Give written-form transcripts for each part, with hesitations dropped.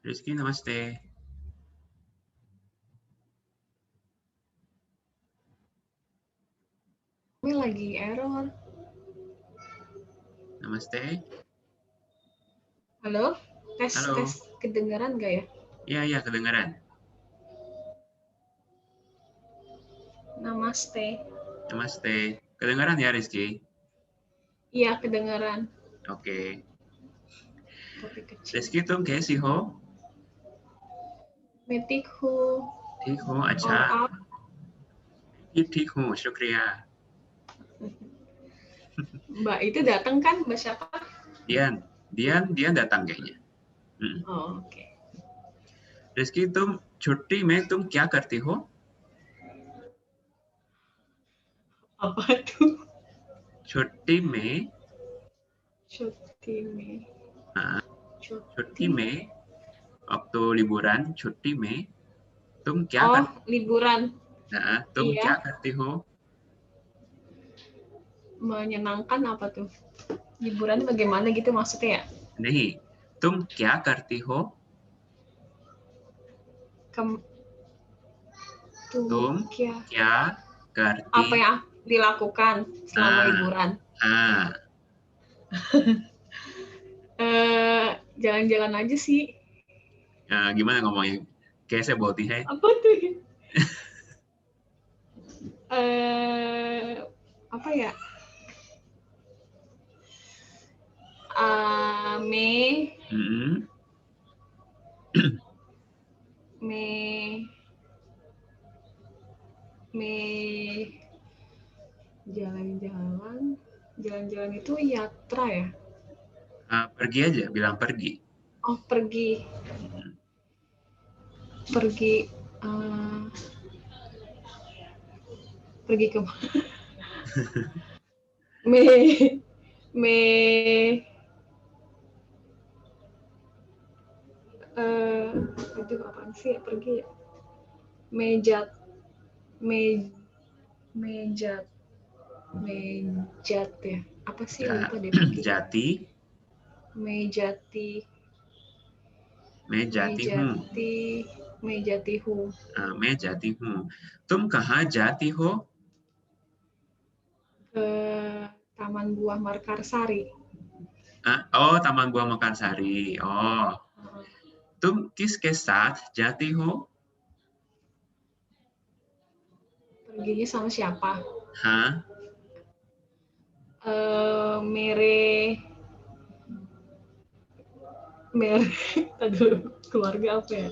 Rizky, namaste. Ini lagi error. Namaste. Halo? Halo. Tes kedengaran nggak ya? Iya, kedengaran. Namaste. Namaste. Kedengaran ya, Rizky? Iya, kedengaran. Oke. Tapi kecil. Rizky, तुम कैसी हो? मैं ठीक हूँ. ठीक हूँ, अच्छा. और आप? ठीक हूँ, शुक्रिया. Mbak itu datang kan? Mbak siapa? Dian datang kayaknya. Oh, oke. rizky, तुम छुट्टी में तुम क्या करती हो? Apa tuh? छुट्टी में. Cuti में. छुट्टी में, waktu liburan, छुट्टी में, तुम क्या Oh, करती? liburan. तुम Iya. क्या करती हो? Menyenangkan apa tuh? Liburan bagaimana gitu maksudnya ya? नहीं, तुम क्या करती हो? तुम क्या करती? Apa yang dilakukan selama liburan? Jalan-jalan aja sih. Gimana ngomongnya? Kayak बोलती है. Apa tuh? Apa ya? Jalan-jalan itu yatra ya? Pergi aja, bilang pergi. Oh, pergi. Pergi ke itu apaan sih pergi ya? Mejat ya, apa sih lupa deh pergi. Mejati huu. तुम कहाँ जाती हो? Ke Taman Buah Mekarsari. Oh, Taman Buah Mekarsari. Oh, तुम किसके साथ जाती हो? Perginya sama siapa? Hah? Keluarga apa ya?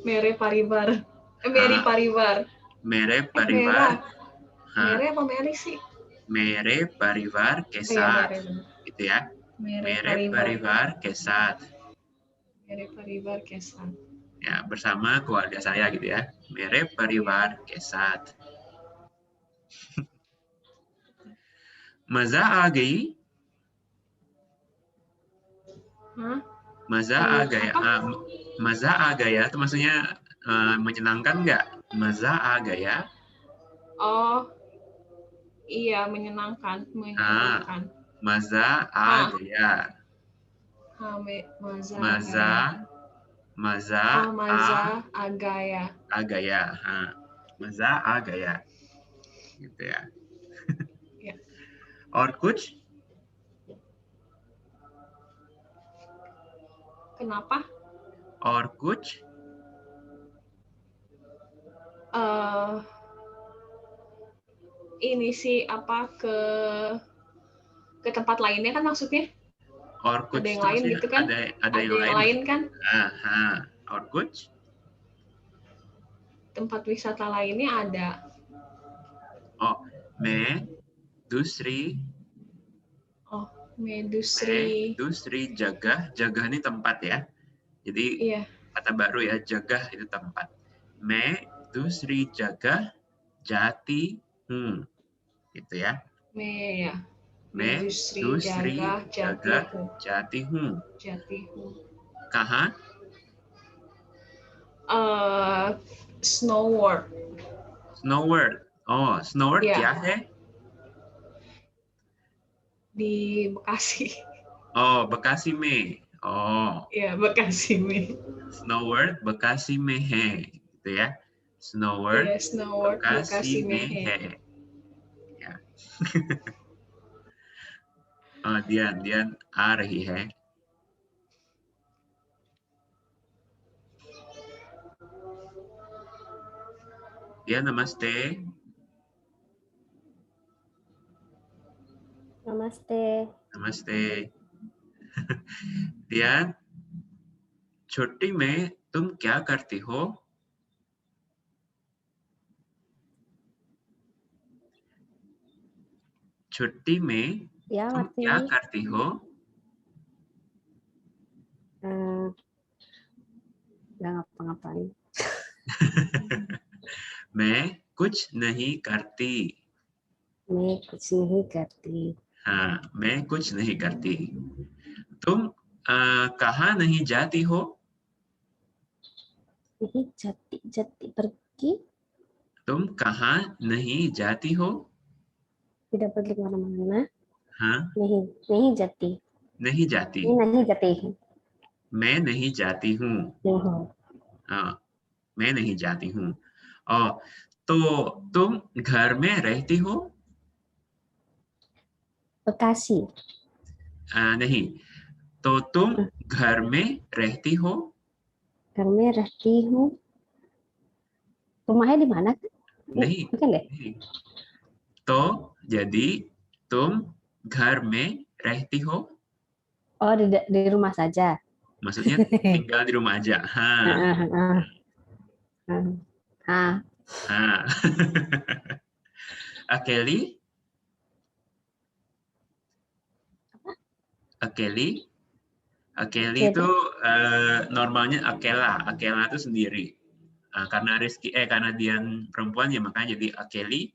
Mere Paribar. Meri Paribar. Mere Paribar. Mere apa Meri sih? Mere Parivar ke sath. Gitu ya. Mere Parivar ke sath. Mere Parivar ke sath. Ya, bersama keluarga saya gitu ya. Mere Parivar ke sath. Maza आ गई? Hah? Maza आ गया. Maza आ गया itu maksudnya menyenangkan nggak? Maza आ गया. Oh, iya menyenangkan. Maza आ गया. Maza agaya. Maza आ गया. Gitu ya. Ya. और कुछ? Kenapa? और कुछ? Ini sih apa ke tempat lainnya kan maksudnya? और कुछ ada yang lain gitu kan? Ada yang lain kan? और कुछ? Tempat wisata lainnya ada. Oh, मैं दूसरी jagah ini tempat ya. Jadi kata baru ya, jagah itu tempat. मैं दूसरी जगह जाती हूँ. Gitu ya. मैं दूसरी जगह जाती हूँ. कहाँ? Snow World. Oh, Snow World क्या है? Di Bekasi. Oh, Bekasi में. Oh, Ya, Bekasi me. Snowbird Bekasi mehe, gitu ya. Snowbird Iya, Snowboard Bekasi Bekasi mehe. mehe. Ya. Oh, Dian आ रही है. Dian, namaste. नमस्ते। नमस्ते. Dian, छुट्टी में तुम क्या करती हो? छुट्टी में Ya, तुम Marti. क्या करती हो? Nggak ngapa-ngapain. मैं कुछ नहीं करती. मैं कुछ नहीं करती. हाँ, मैं कुछ नहीं करती. तुम कहाँ नहीं जाती हो? Ini jati pergi, तुम कहाँ नहीं जाती हो? tidak pergi kemana-mana. हाँ, नहीं जाती. नहीं जाती. Ini नहीं जाती. मैं नहीं जाती हूँ. नहीं. हाँ, मैं नहीं जाती हूँ. और तो तुम घर में रहती हो? Bekasi. नहीं, तो तुम घर में रहती हो? घर में रहती हूँ. Rumahnya di mana? नहीं, Bukan deh. नहीं. तो jadi तुम घर में रहती हो? Oh, di rumah saja. Maksudnya tinggal di rumah aja. Ha. Ha. Akeli? Akeli? Akeli itu normalnya Akela. Akela itu sendiri. Karena karena Dian perempuan ya makanya jadi Akeli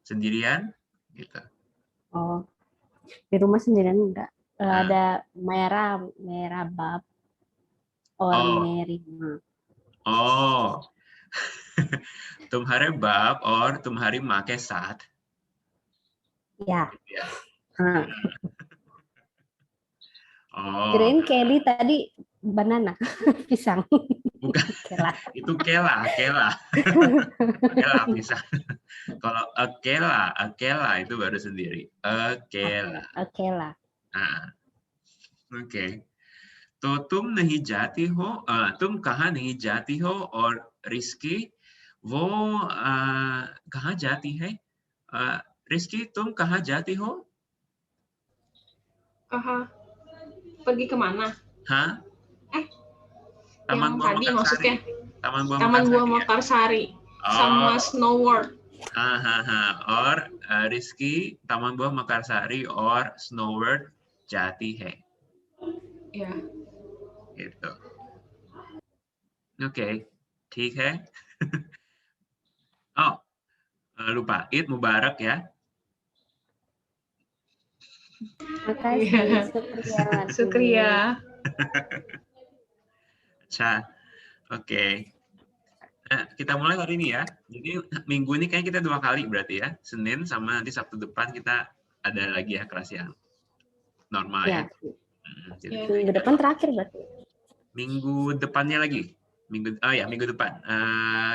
sendirian gitu. Oh, di rumah sendirian enggak. Nah. Ada merah bab or merima. Oh. तुम्हारे बाप और तुम्हारी माँ के साथ. Ya. Ya. Oh. Kirain Kelly tadi banana, pisang. Bukan. Kela. Itu kela. Kela pisang. Kalau akela itu baru sendiri. Akela. Akela. Okay. तो तुम नहीं जाती हो, तुम कहाँ नहीं जाती हो? और रिस्की वो कहाँ जाती है? रिस्की तुम कहाँ जाती हो? Pergi kemana? Hah? Yang tadi maksudnya Taman Buah Mekarsari sama Snow World. और रिस्की Taman Buah Mekarsari और Snow World जाती है. Ya. Gitu. Oke, ठीक है. Oh, lupa. Id Mubarak ya. Makasih, Sukriya. Oke. Nah, kita mulai hari ini ya. Jadi minggu ini kayak kita 2 kali berarti ya. Senin sama nanti Sabtu depan kita ada lagi ya kelas yang normal ya. Jadi minggu depan terakhir berarti. Minggu depannya lagi. Minggu depan.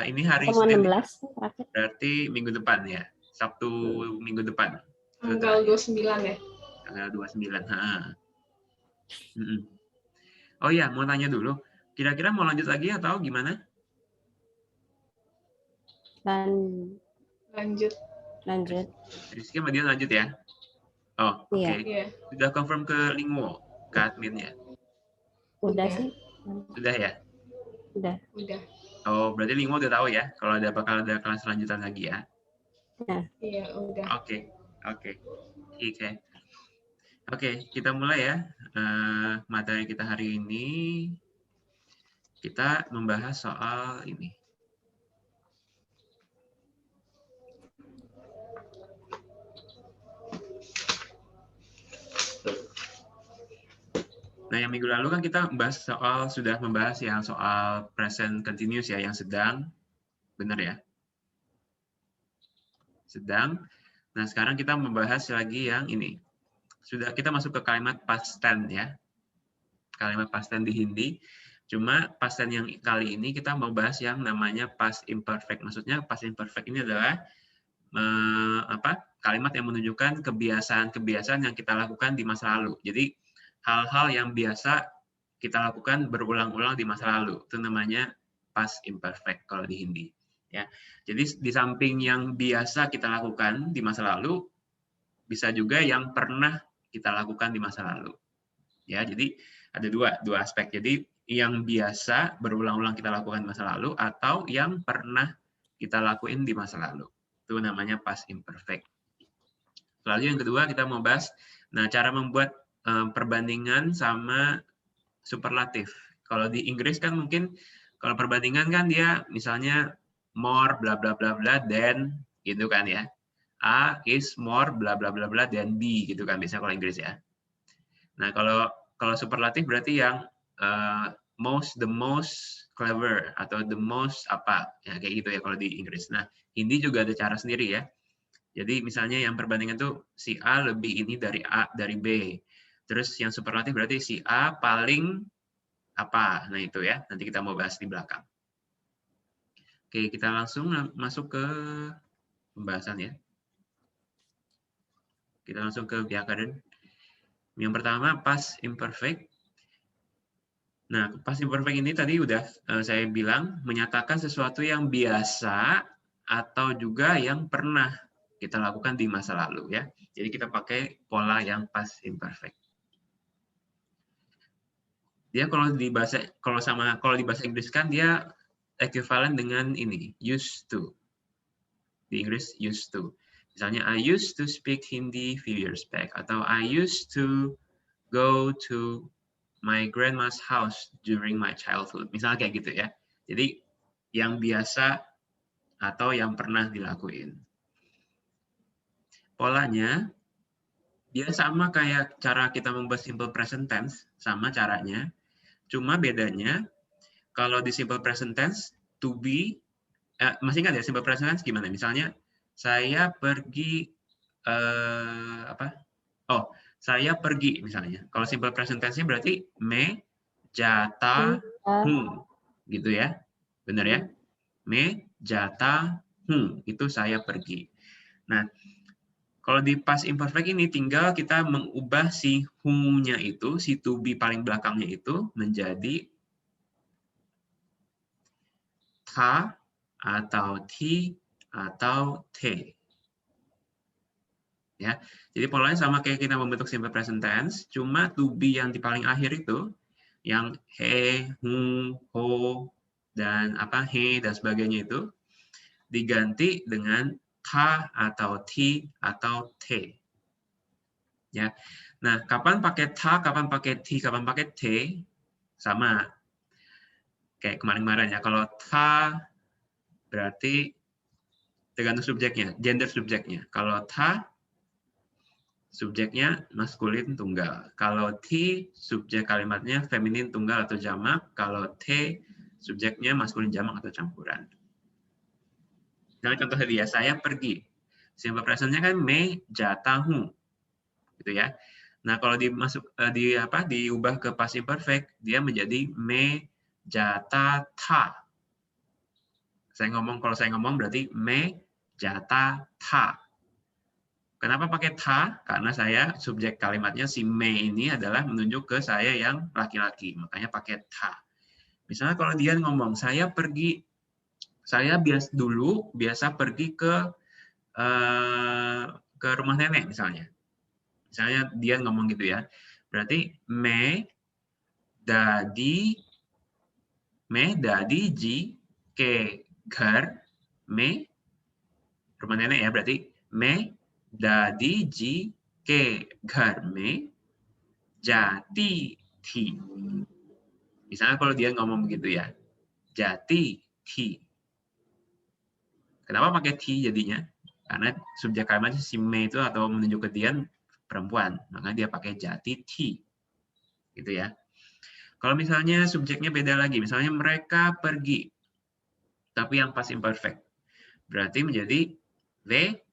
Ini hari Senin. 16 terakhir. Berarti minggu depan ya. Sabtu minggu depan. Tanggal 29 ya. Tanggal 29. Oh ya, mau tanya dulu. Kira-kira mau lanjut lagi atau gimana? Lanjut. Rizky sama dia lanjut ya? Oh, oke. Iya. Sudah confirm ke Lingwo, ke adminnya? Udah sih. Sudah ya? Udah. Oh, berarti Lingwo udah tahu ya kalau bakal ada kelas lanjutan lagi ya? Iya, udah. Oke. Oke, kita mulai ya. Materi kita hari ini, kita membahas soal ini. Nah, yang minggu lalu kan kita sudah membahas yang soal present continuous ya, yang sedang, benar ya? Sedang. Nah, sekarang kita membahas lagi yang ini. Sudah kita masuk ke kalimat past tense ya. kalimat past tense di Hindi. Cuma past tense yang kali ini kita mau bahas yang namanya past imperfect. Maksudnya past imperfect ini adalah kalimat yang menunjukkan kebiasaan-kebiasaan yang kita lakukan di masa lalu. Jadi hal-hal yang biasa kita lakukan berulang-ulang di masa lalu. Itu namanya past imperfect kalau di Hindi. Ya. Jadi di samping yang biasa kita lakukan di masa lalu, bisa juga yang pernah kita lakukan di masa lalu. Ya, jadi ada dua aspek. Jadi yang biasa berulang-ulang kita lakukan di masa lalu atau yang pernah kita lakuin di masa lalu. Itu namanya past imperfect. Lalu yang kedua kita mau bahas cara membuat perbandingan sama superlatif. Kalau di Inggris kan mungkin kalau perbandingan kan dia misalnya more bla bla bla bla than gitu kan ya. A is more bla bla bla bla than B gitu kan biasanya kalau Inggris ya. Nah, kalau superlatif berarti yang the most clever atau the most apa ya kayak gitu ya kalau di Inggris. Nah, Hindi juga ada cara sendiri ya. Jadi misalnya yang perbandingan tuh si A lebih ini dari B. Terus yang superlatif berarti si A paling apa. Nah, itu ya. Nanti kita mau bahas di belakang. Oke, kita langsung masuk ke pembahasan ya. Kita langsung ke Vyakaran. Yang pertama, past imperfect. Nah, past imperfect ini tadi udah saya bilang menyatakan sesuatu yang biasa atau juga yang pernah kita lakukan di masa lalu ya. Jadi kita pakai pola yang past imperfect. Dia kalau di bahasa Inggris kan dia ekuivalen dengan ini, used to. Di Inggris used to. Misalnya I used to speak Hindi few years back atau I used to go to my grandma's house during my childhood. Misalnya kayak gitu ya. Jadi yang biasa atau yang pernah dilakuin. Polanya dia sama kayak cara kita membuat simple present tense, sama caranya. Cuma bedanya kalau di simple present tense to be masih ingat ya simple present tense gimana? Misalnya saya pergi saya pergi misalnya. Kalau simple present tense-nya berarti me jata hu gitu ya. Benar ya? Me jata hu itu saya pergi. Nah, kalau di past imperfect ini tinggal kita mengubah si hu-nya itu, si to be paling belakangnya itu menjadi ta atau ti atau te. Ya, jadi polanya sama kayak kita membentuk simple present tense, cuma to be yang di paling akhir itu, yang he, hu, ho, dan he dan sebagainya itu diganti dengan ta atau ti atau te. Ya, nah kapan pakai ta, kapan pakai ti, kapan pakai te, sama kayak kemarin-kemarin ya. Kalau ta berarti tergantung subjeknya, gender subjeknya. Kalau ta subjeknya maskulin tunggal. Kalau T, subjek kalimatnya feminin tunggal atau jamak. Kalau T, subjeknya maskulin jamak atau campuran. Nah, contoh dia, saya pergi. Simple present-nya kan me jatahu. Gitu ya. Nah, kalau diubah ke past imperfect, dia menjadi me jatata. Kalau saya ngomong berarti me jatata. Kenapa pakai ta? Karena saya subjek kalimatnya si me ini adalah menunjuk ke saya yang laki-laki, makanya pakai ta. Misalnya kalau dia ngomong saya biasa pergi ke rumah nenek misalnya. Misalnya dia ngomong gitu ya. Berarti me dadi ji ke घर में rumah nenek ya, berarti me दादी जी के घर में जाती थी. Misalnya kalau dia ngomong begitu ya, jati thi. Kenapa pakai thi jadinya? Karena subjek kalimatnya si me itu atau menunjuk ke dia perempuan, maka dia pakai jati thi. Gitu ya. Kalau misalnya subjeknya beda lagi, misalnya mereka pergi, tapi yang past imperfect, berarti menjadi le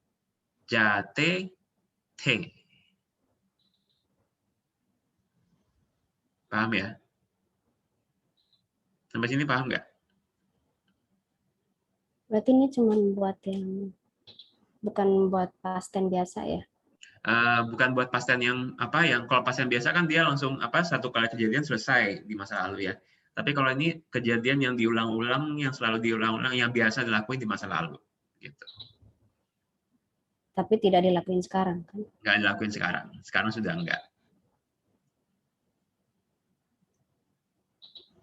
jate the. Paham ya? Sampai sini paham nggak? Berarti ini cuma buat yang bukan buat pasten biasa ya? Bukan buat pasien yang yang kalau pasien biasa kan dia langsung satu kali kejadian selesai di masa lalu ya. Tapi kalau ini kejadian yang diulang-ulang, yang selalu diulang-ulang, yang biasa dilakuin di masa lalu, gitu. Tapi tidak dilakuin sekarang kan? Nggak dilakuin sekarang. Sekarang sudah enggak.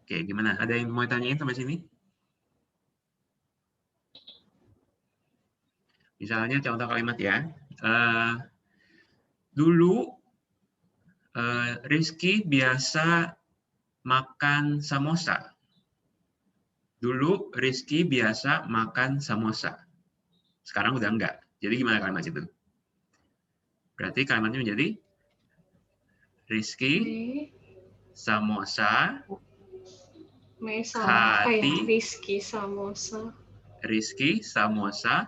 Oke, gimana? Ada yang mau tanyain sampai sini? Misalnya contoh kalimat ya. Dulu Rizky biasa makan samosa. Dulu Rizky biasa makan samosa. Sekarang udah enggak. Jadi gimana kalimat itu? Berarti kalimatnya menjadi Rizky samosa khati Rizky samosa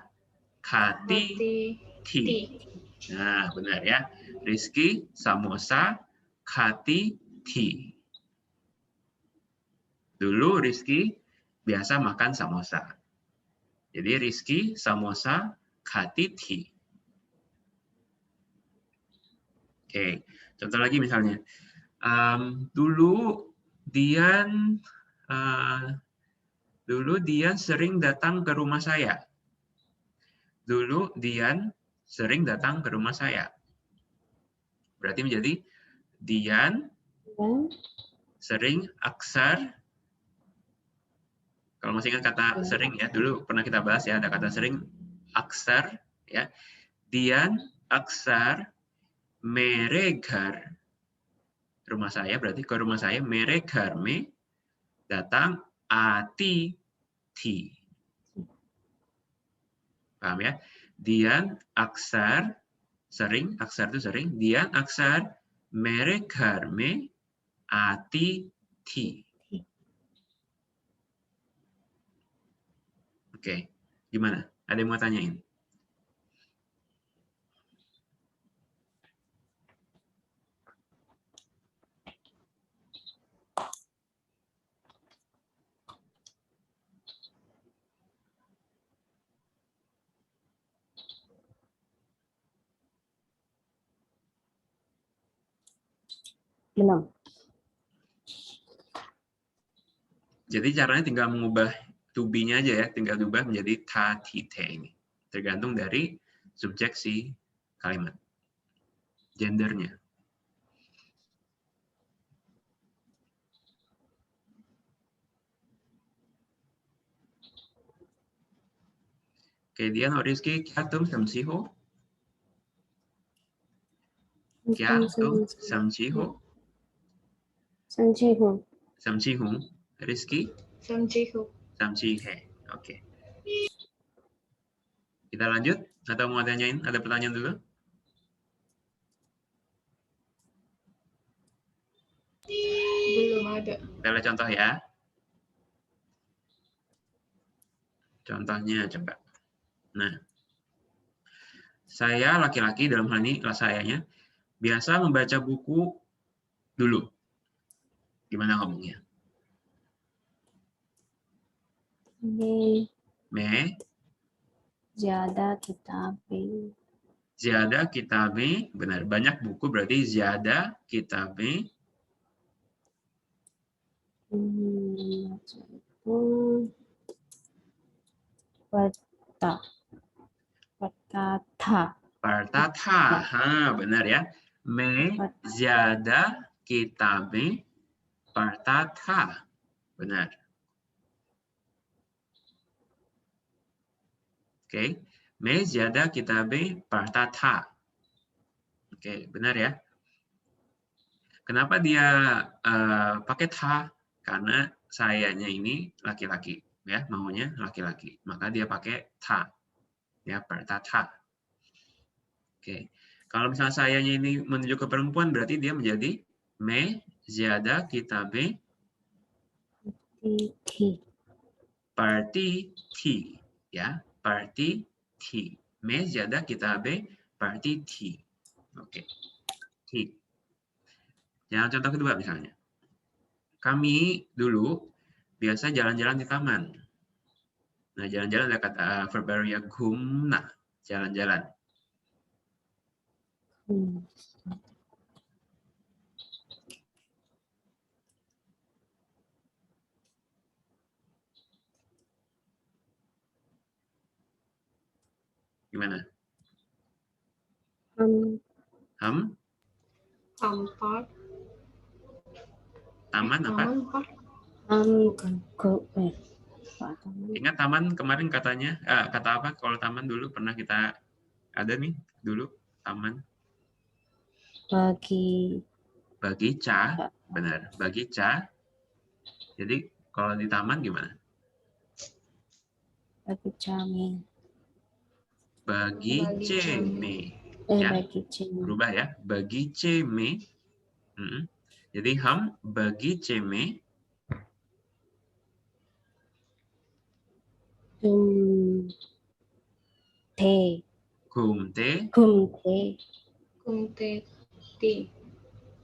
khati ti. Nah, benar ya. Rizky samosa khati ti. Dulu Rizky biasa makan samosa. Jadi Rizky samosa khati ti. Oke, contoh lagi misalnya. Dulu Dian sering datang ke rumah saya. Dulu Dian sering datang ke rumah saya. Berarti menjadi Dian sering aksar. Kalau masih ingat kata sering ya, dulu pernah kita bahas ya, ada kata sering aksar ya. Dian aksar meregar. Rumah saya berarti ke rumah saya meregar me datang ati ti. Paham ya? Dian aksar sering, aksar itu sering. Dian aksar meregar me ati ti. Oke, gimana? Ada yang mau tanyain? Belum. Jadi caranya tinggal mengubah to be-nya aja ya, tinggal diubah menjadi ta, ti, te ini. Tergantung dari subjek si kalimat. Gendernya. Oke, Dian और Rizky, क्या तुम समझी हो? क्या तुम समझी हो? समझी हूँ. समझी हूँ. Rizky? समझी है. Oke. Kita lanjut? Atau mau tanyain? Ada pertanyaan dulu? Belum ada. Kita lihat contoh ya. Contohnya coba. Nah, saya laki-laki dalam hal ini kelas sayanya biasa membaca buku dulu. Gimana ngomongnya? Me Zyada kitabin. Zyada kitabin, benar. Banyak buku berarti zyada kitabin. Partata. Benar ya. Me zyada kitabin partata. Benar. Oke. Me zyada kitabin partata. Oke, benar ya. Kenapa dia pakai ta? Karena sayanya ini laki-laki, ya, maunya laki-laki. Maka dia pakai ta. Ya, partata. Oke. Kalau misalnya sayanya ini menuju ke perempuan, berarti dia menjadi me zyada kitabe party ti. Ya, party ti. Me zyada kitabe party ti. Oke. Ti. Yang contoh kedua misalnya. kami dulu biasa jalan-jalan di taman. Nah, jalan-jalan ada kata verb baru ya gumna, jalan-jalan. Gimana? Ham? Park. Taman apa? Taman park. Ingat taman kemarin katanya, kata apa kalau taman dulu pernah kita ada nih dulu taman. Bagicha, benar. Bagicha. Jadi kalau di taman gimana? Bagiceme. Ya, berubah ya. Bagiceme. Jadi ham bagiceme. Kumte.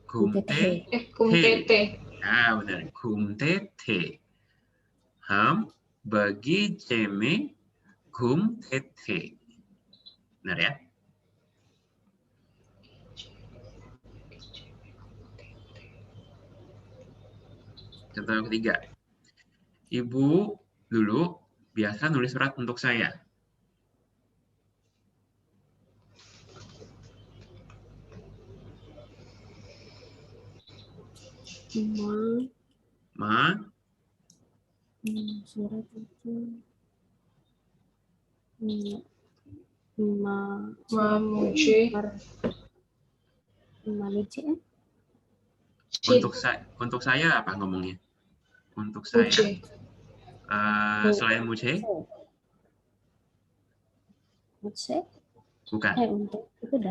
Kumtete. Ah, benar. Kumtete. Ham bagiceme kumtete. Benar ya? Contoh yang ketiga. Ibu dulu biasa nulis surat untuk saya. Surat itu Untuk saya apa ngomongnya? Untuk saya. Selain muce? Bukan.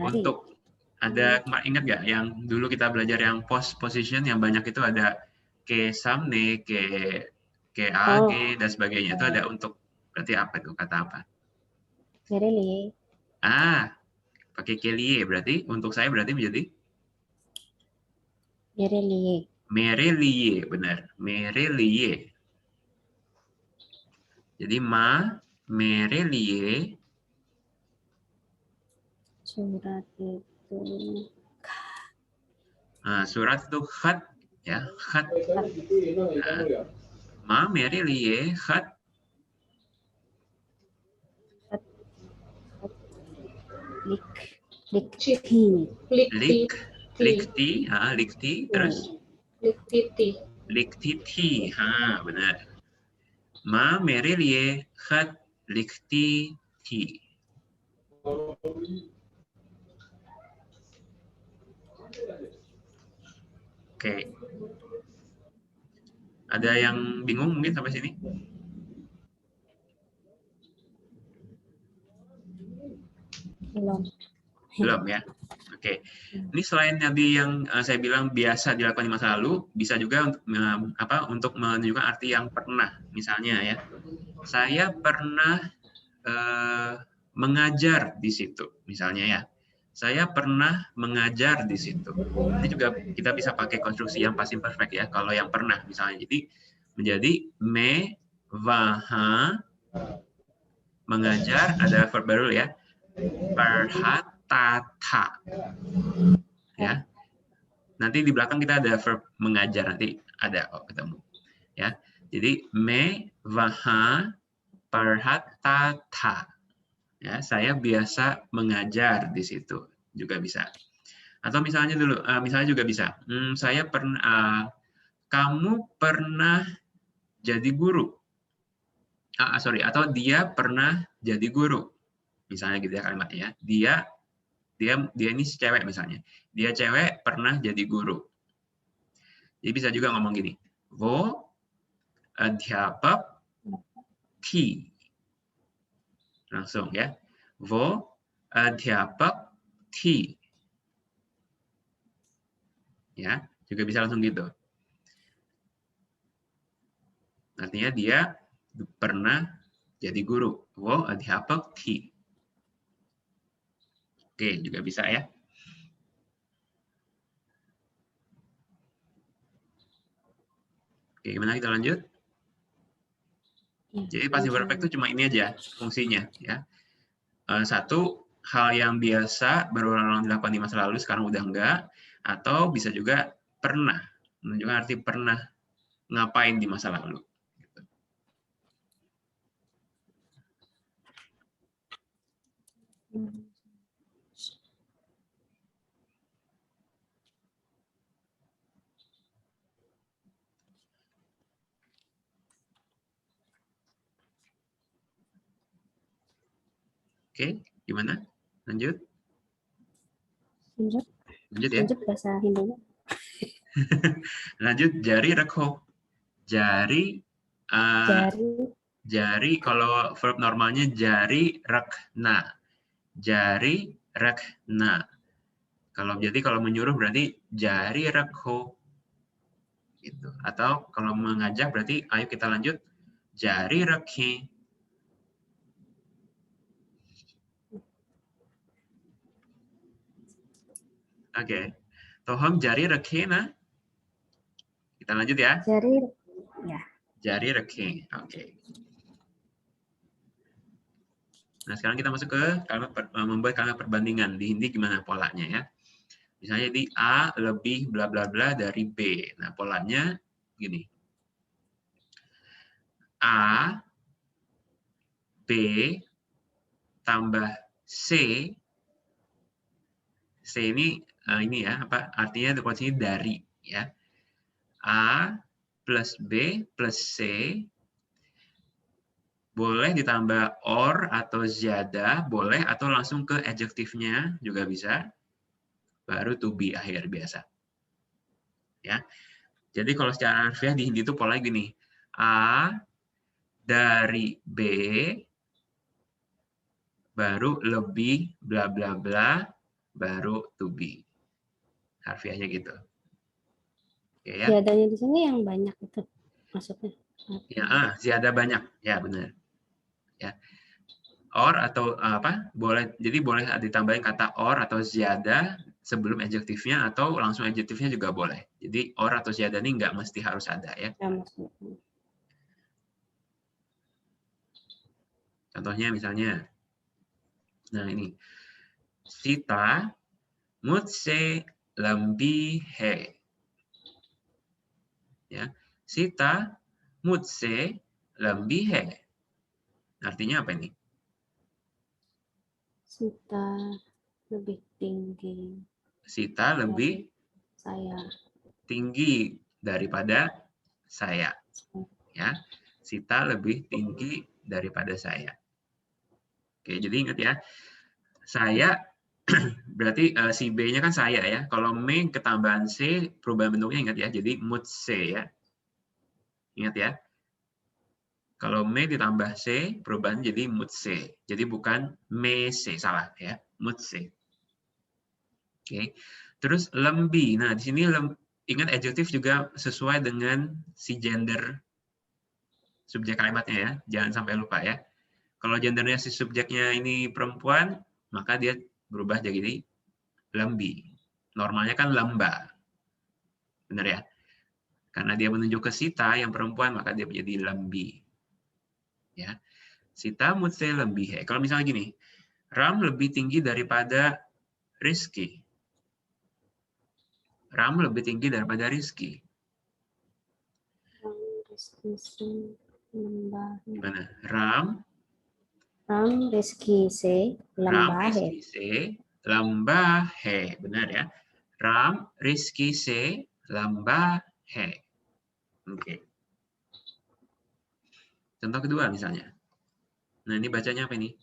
Untuk ada ingat nggak yang dulu kita belajar yang post position yang banyak itu ada ke samne, ke age dan sebagainya itu ada untuk berarti apa itu kata apa? Pakai kelie berarti untuk saya berarti menjadi merelie, benar. Merelie. Jadi merelie surat itu surat itu khat ya, khat. Merelie khat. Likti terus liktiti, benar. Merelie khat liktiti. Oke. Ada yang bingung mungkin sampai sini? Belum ya. Oke. Ini selain tadi yang saya bilang biasa dilakukan di masa lalu, bisa juga untuk menunjukkan arti yang pernah. Misalnya ya, saya pernah mengajar di situ. Misalnya ya, saya pernah mengajar di situ. Ini juga kita bisa pakai konstruksi yang past imperfect ya. Kalau yang pernah misalnya, jadi menjadi me vaha mengajar ada verb baru ya. Perhatata. Ya. Nanti di belakang kita ada verb mengajar, nanti ada ketemu. Ya. Jadi me vaha perhatata. Ya, saya biasa mengajar di situ. Juga bisa. Atau misalnya misalnya juga bisa. Kamu pernah jadi guru. Atau dia pernah jadi guru. Misalnya gitu ya kalimatnya. Dia ini si cewek misalnya. Dia cewek pernah jadi guru. Jadi bisa juga ngomong gini. Wo adhyapak thi. Langsung ya. Wo adhyapak thi. Ya, juga bisa langsung gitu. Artinya dia pernah jadi guru. Wo adhyapak thi. Oke, juga bisa ya. Oke, gimana kita lanjut? Ya, Jadi passive perfect itu cuma ini aja fungsinya, ya. Satu, hal yang biasa berulang-ulang dilakukan di masa lalu sekarang udah enggak, atau bisa juga pernah, menunjukkan arti pernah ngapain di masa lalu. Oke, gimana? Lanjut? Lanjut, Lanjut ya. lanjut bahasa Hindunya. Lanjut, jari rekho. Jari, Jari, jari kalau verb normalnya jari rekna. Jari rekna. Kalau menyuruh berarti jari rekho. Gitu. Atau kalau mengajak berarti ayo kita lanjut jari rekhi. Oke. Toham jari rekhe na. Kita lanjut ya. jari, ya. Jari rekhe. Oke. Nah, sekarang kita masuk ke membuat kalimat perbandingan. Di Hindi gimana polanya ya. Misalnya di A lebih bla bla bla dari B. Nah, polanya gini. A, B, tambah C. C ini ya, apa artinya itu posisi dari ya. A plus B plus C boleh ditambah or atau ziyada, boleh atau langsung ke adjektifnya juga bisa. Baru to be akhir biasa. Ya. Jadi kalau secara harfiah di Hindi itu polanya gini. A dari B baru lebih bla bla bla baru to be. Harfiahnya gitu. Oke, ya. Tiadanya di sini yang banyak itu maksudnya. Ya, ziyada banyak. Ya, benar. Ya. Or atau apa? Boleh ditambahin kata or atau ziyada sebelum adjektifnya atau langsung adjektifnya juga boleh. Jadi or atau ziyada ini nggak mesti harus ada ya. Ya, maksudnya. Contohnya misalnya, nah ini, Sita mujhse lambi hai. Ya, Sita mujhse lambi hai. Artinya apa ini? Sita lebih tinggi Sita lebih saya. tinggi daripada saya. Ya, Sita lebih tinggi daripada saya. Oke, jadi ingat ya, saya berarti si B-nya kan saya ya. Kalau me ketambahan C, perubahan bentuknya ingat ya, jadi mujhse ya. Ingat ya. Kalau me ditambah C, perubahan jadi mujhse. Jadi bukan me C, salah ya, mujhse. Oke. Terus lembi. Nah, di sini ingat adjektif juga sesuai dengan si gender subjek kalimatnya ya. Jangan sampai lupa ya. Kalau gendernya si subjeknya ini perempuan, maka dia berubah jadi lembi. Normalnya kan lamba. Benar ya? Karena dia menunjuk ke Sita yang perempuan, maka dia menjadi lembi. Ya. Sita mujhse lembi hai. Kalau misalnya gini, Ram lebih tinggi daripada Rizky. Ram lebih tinggi daripada Rizky. Gimana? Ram Rizky C lamba hai. Rizky C lamba hai. Benar ya? Ram Rizky C lamba hai. Oke. Contoh kedua misalnya. Nah, ini bacanya apa ini?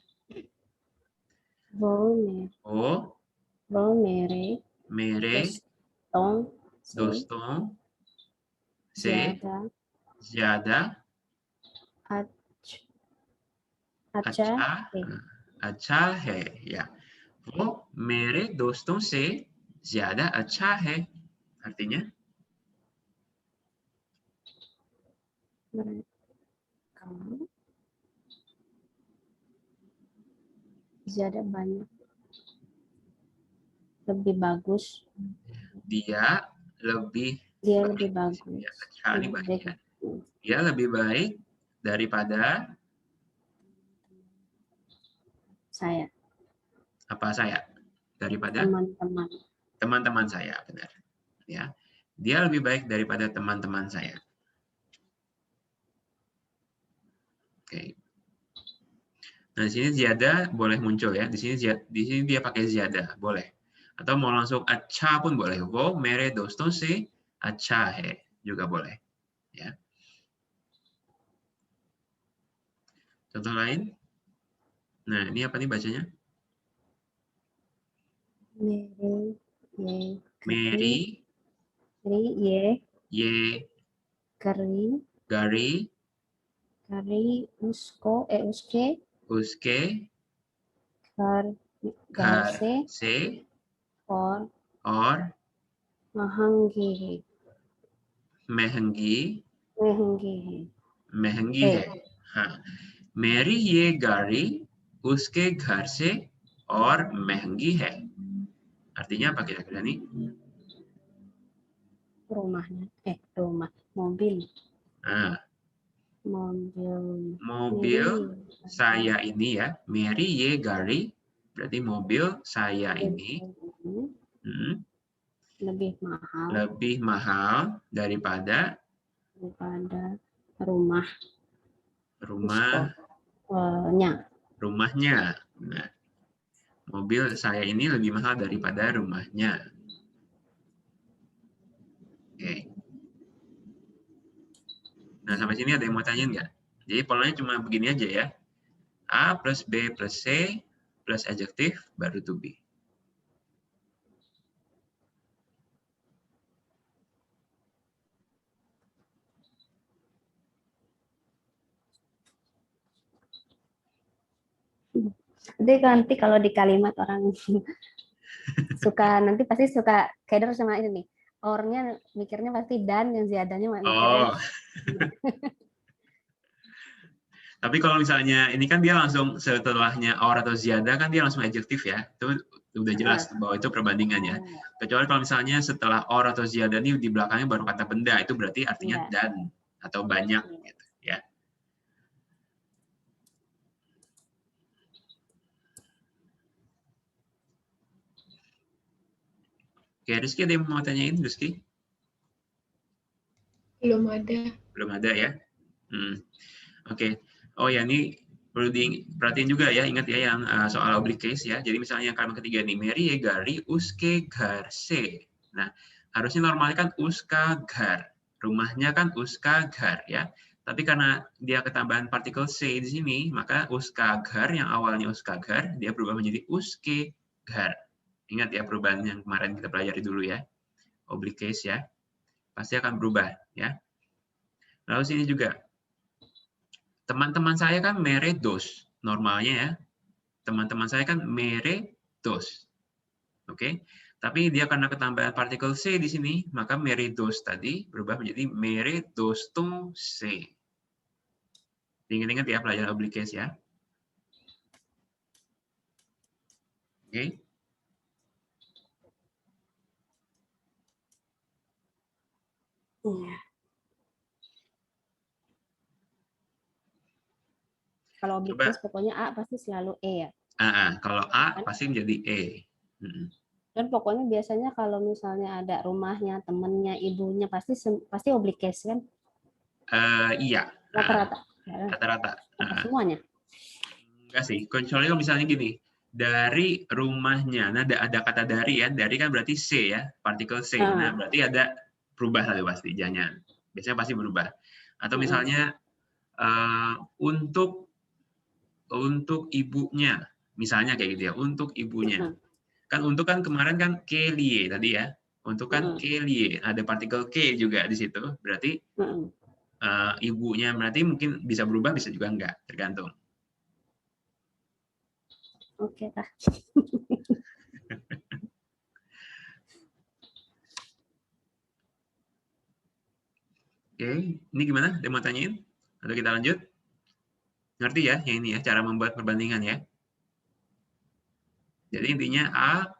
वो मेरे दोस्तों से ज़्यादा अच्छा है ya. वो मेरे दोस्तों से ज़्यादा अच्छा है. Artinya? Ziyada banyak. Lebih bagus. Dia lebih Dia lebih Ya, bagus. acha ini baik ya. Dia lebih baik daripada Saya. apa saya? Daripada Teman-teman. teman-teman saya, benar. Ya. Dia lebih baik daripada teman-teman saya. Oke. Nah, di sini ziyadah boleh muncul ya. Di sini dia pakai ziyadah, boleh. Atau mau langsung acha pun boleh. Wo mere doston se acha hai juga boleh. Ya. Contoh lain. Nah, ini apa nih bacanya? Mary, ye, gari, uske, घर से और महंगी महंगी है हाँ मेरी ये गाड़ी उसके घर से और महंगी है artinya apa kira-kira nih mobil nah, mobil mobil saya ini ya Mary ye gari berarti mobil saya ini lebih mahal daripada rumahnya. Nah, mobil saya ini lebih mahal daripada rumahnya. Oke. Nah, sampai sini ada yang mau tanya nggak? Jadi polanya cuma begini aja ya. A plus B plus C plus adjektif baru to be. Jadi nanti kalau di kalimat orang suka nanti pasti suka keder sama ini nih. Orangnya mikirnya pasti dan yang ziadanya mikirnya. Oh. Tapi kalau misalnya ini kan dia langsung setelahnya or atau ziada kan dia langsung adjektif ya. Itu udah jelas bahwa itu perbandingannya. Kecuali kalau misalnya setelah or atau ziada ini di belakangnya baru kata benda, itu berarti artinya dan atau banyak gitu ya. Oke, Rizky ada yang mau tanyain, Rizky? Belum ada. Belum ada ya? Oke. Oh ya, ini perlu diperhatiin juga ya, ingat ya yang soal oblique case ya. Jadi misalnya kalimat ketiga nih, Mary ye gari uske घर से. Nah, harusnya normalnya kan uska घर. Rumahnya kan uska घर ya. Tapi karena dia ketambahan partikel C di sini, maka uska घर yang awalnya uska घर, dia berubah menjadi uske घर. Ingat ya perubahan yang kemarin kita pelajari dulu ya. Oblique case ya. Pasti akan berubah ya. Lalu sini juga. Teman-teman saya kan mere dos. Normalnya ya. Teman-teman saya kan mere dos. Oke. Tapi dia karena ketambahan partikel C di sini, maka mere dos tadi berubah menjadi mere dos to C. Ingat-ingat ya pelajaran oblique case ya. Oke. Kalau oblique case pokoknya A pasti selalu E ya. Kalau A pasti menjadi E. Dan pokoknya biasanya kalau misalnya ada rumahnya, temennya, ibunya pasti oblique case kan? Iya. Rata-rata. Rata-rata. Semuanya. Enggak sih. Kecuali kalau misalnya gini. Dari rumahnya. Nah, ada kata dari ya. Dari kan berarti C ya. Partikel C. Nah, berarti ada berubah lah pasti. Jangan. Biasanya pasti berubah. Atau misalnya untuk ibunya. Misalnya kayak gitu ya. Untuk ibunya. Kan untuk kan kemarin kan kelie tadi ya. Untuk kan kelie. Ada partikel K juga di situ. Berarti ibunya berarti mungkin bisa berubah, bisa juga enggak. Tergantung. Oke, Kak. Oke, ini gimana? Ada mau tanyain? Atau kita lanjut? Ngerti ya yang ini ya, cara membuat perbandingan ya? Jadi intinya A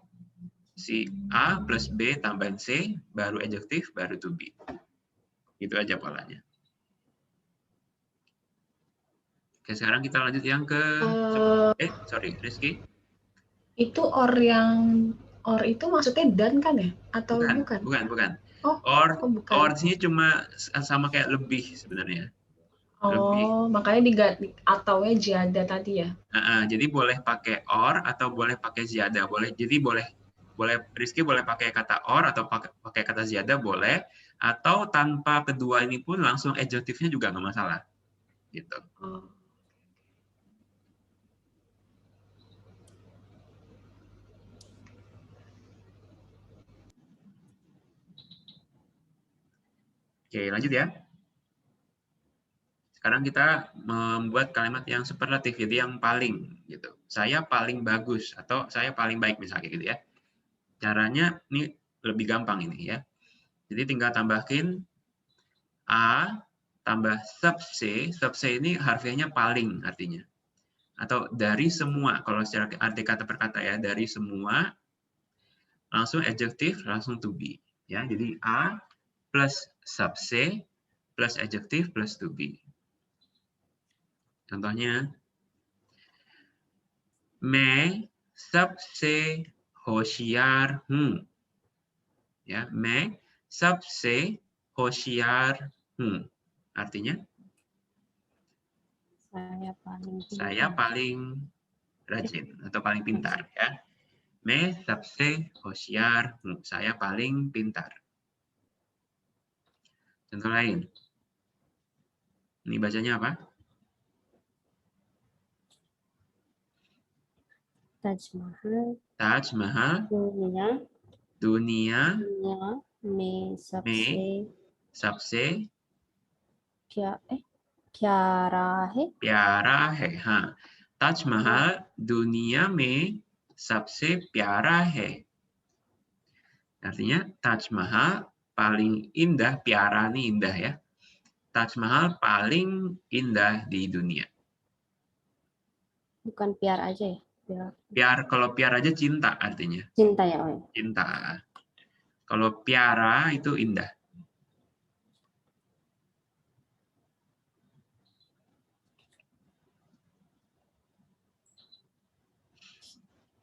Si A plus B tambahan C, baru adjektif, baru to be. Itu aja polanya. Oke, sekarang kita lanjut yang ke... sorry, Rizky. Itu or itu maksudnya dan kan ya? Atau bukan? Bukan. Oh, bukan. Or di sini cuma sama kayak lebih sebenarnya. Oh, makanya diganti ataunya jada tadi ya? Jadi boleh pakai or atau boleh pakai ziada. Jadi boleh Rizky boleh pakai kata or atau pakai kata ziada boleh, atau tanpa kedua ini pun langsung adjektifnya juga nggak masalah. Gitu. Oh. Oke, lanjut ya. Sekarang kita membuat kalimat yang superlatif, jadi yang paling gitu. Saya paling bagus atau saya paling baik misalnya gitu ya. Caranya ini lebih gampang ini ya. Jadi tinggal tambahin A tambah sub C. Sub C ini harfiahnya paling artinya. Atau dari semua, kalau secara arti kata per kata ya, dari semua langsung adjektif, langsung to be. Ya, jadi A plus sub C plus adjektif plus to be. Contohnya, मैं सबसे होशियार हूँ. Ya, मैं सबसे होशियार हूँ. Artinya, saya paling rajin atau paling pintar ya. मैं सबसे होशियार हूँ. Saya paling pintar. Contoh lain. Ini bacanya apa? Taj Mahal. दुनिया में सबसे प्यारा है. हाँ, ताज महल दुनिया में सबसे प्यारा है. Artinya Taj Mahal paling indah, piara nih indah ya. Taj Mahal paling indah di dunia. Bukan piar aja ya? Kalau piar aja cinta artinya. Cinta ya, oh ya. Cinta. Kalau piara itu indah.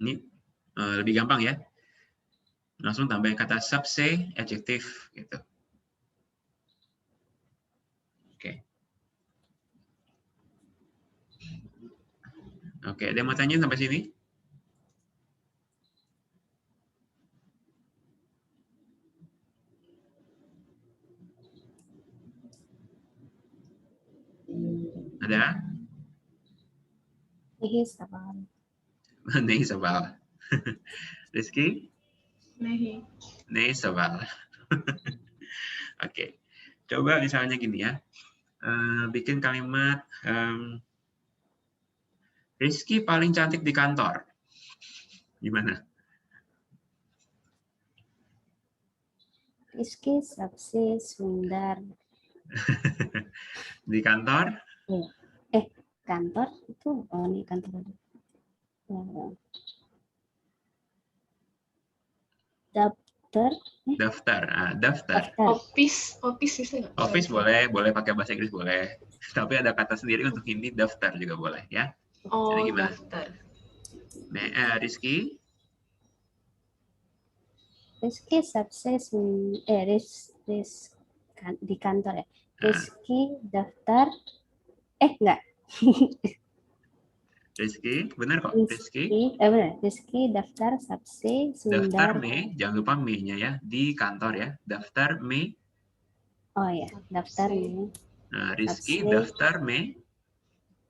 Ini lebih gampang ya. Langsung tambahin kata subse, adjektif gitu. Oke. Oke, ada yang mau tanya sampai sini? Ada? Nehi sabal. Nehi sabal. Rizky? Nehi. Nehi sabal. Oke. Coba misalnya gini ya. Bikin kalimat Rizky paling cantik di kantor. Gimana? Rizky sabse sundar. Di kantor? Kantor itu ini kantor. Daftar. Office bisa nggak? Office boleh pakai bahasa Inggris boleh. Tapi ada kata sendiri untuk ini, daftar juga boleh ya. Oh, jadi gimana? Daftar. Rizky? Rizky sukses di kantor ya. Rizky daftar enggak. Rizky, benar kok. Benar. Rizky daftar sabse sundar. Daftar me, jangan lupa me-nya ya, di kantor ya. Daftar me. Oh ya, daftar me. Nah, Rizky daftar me.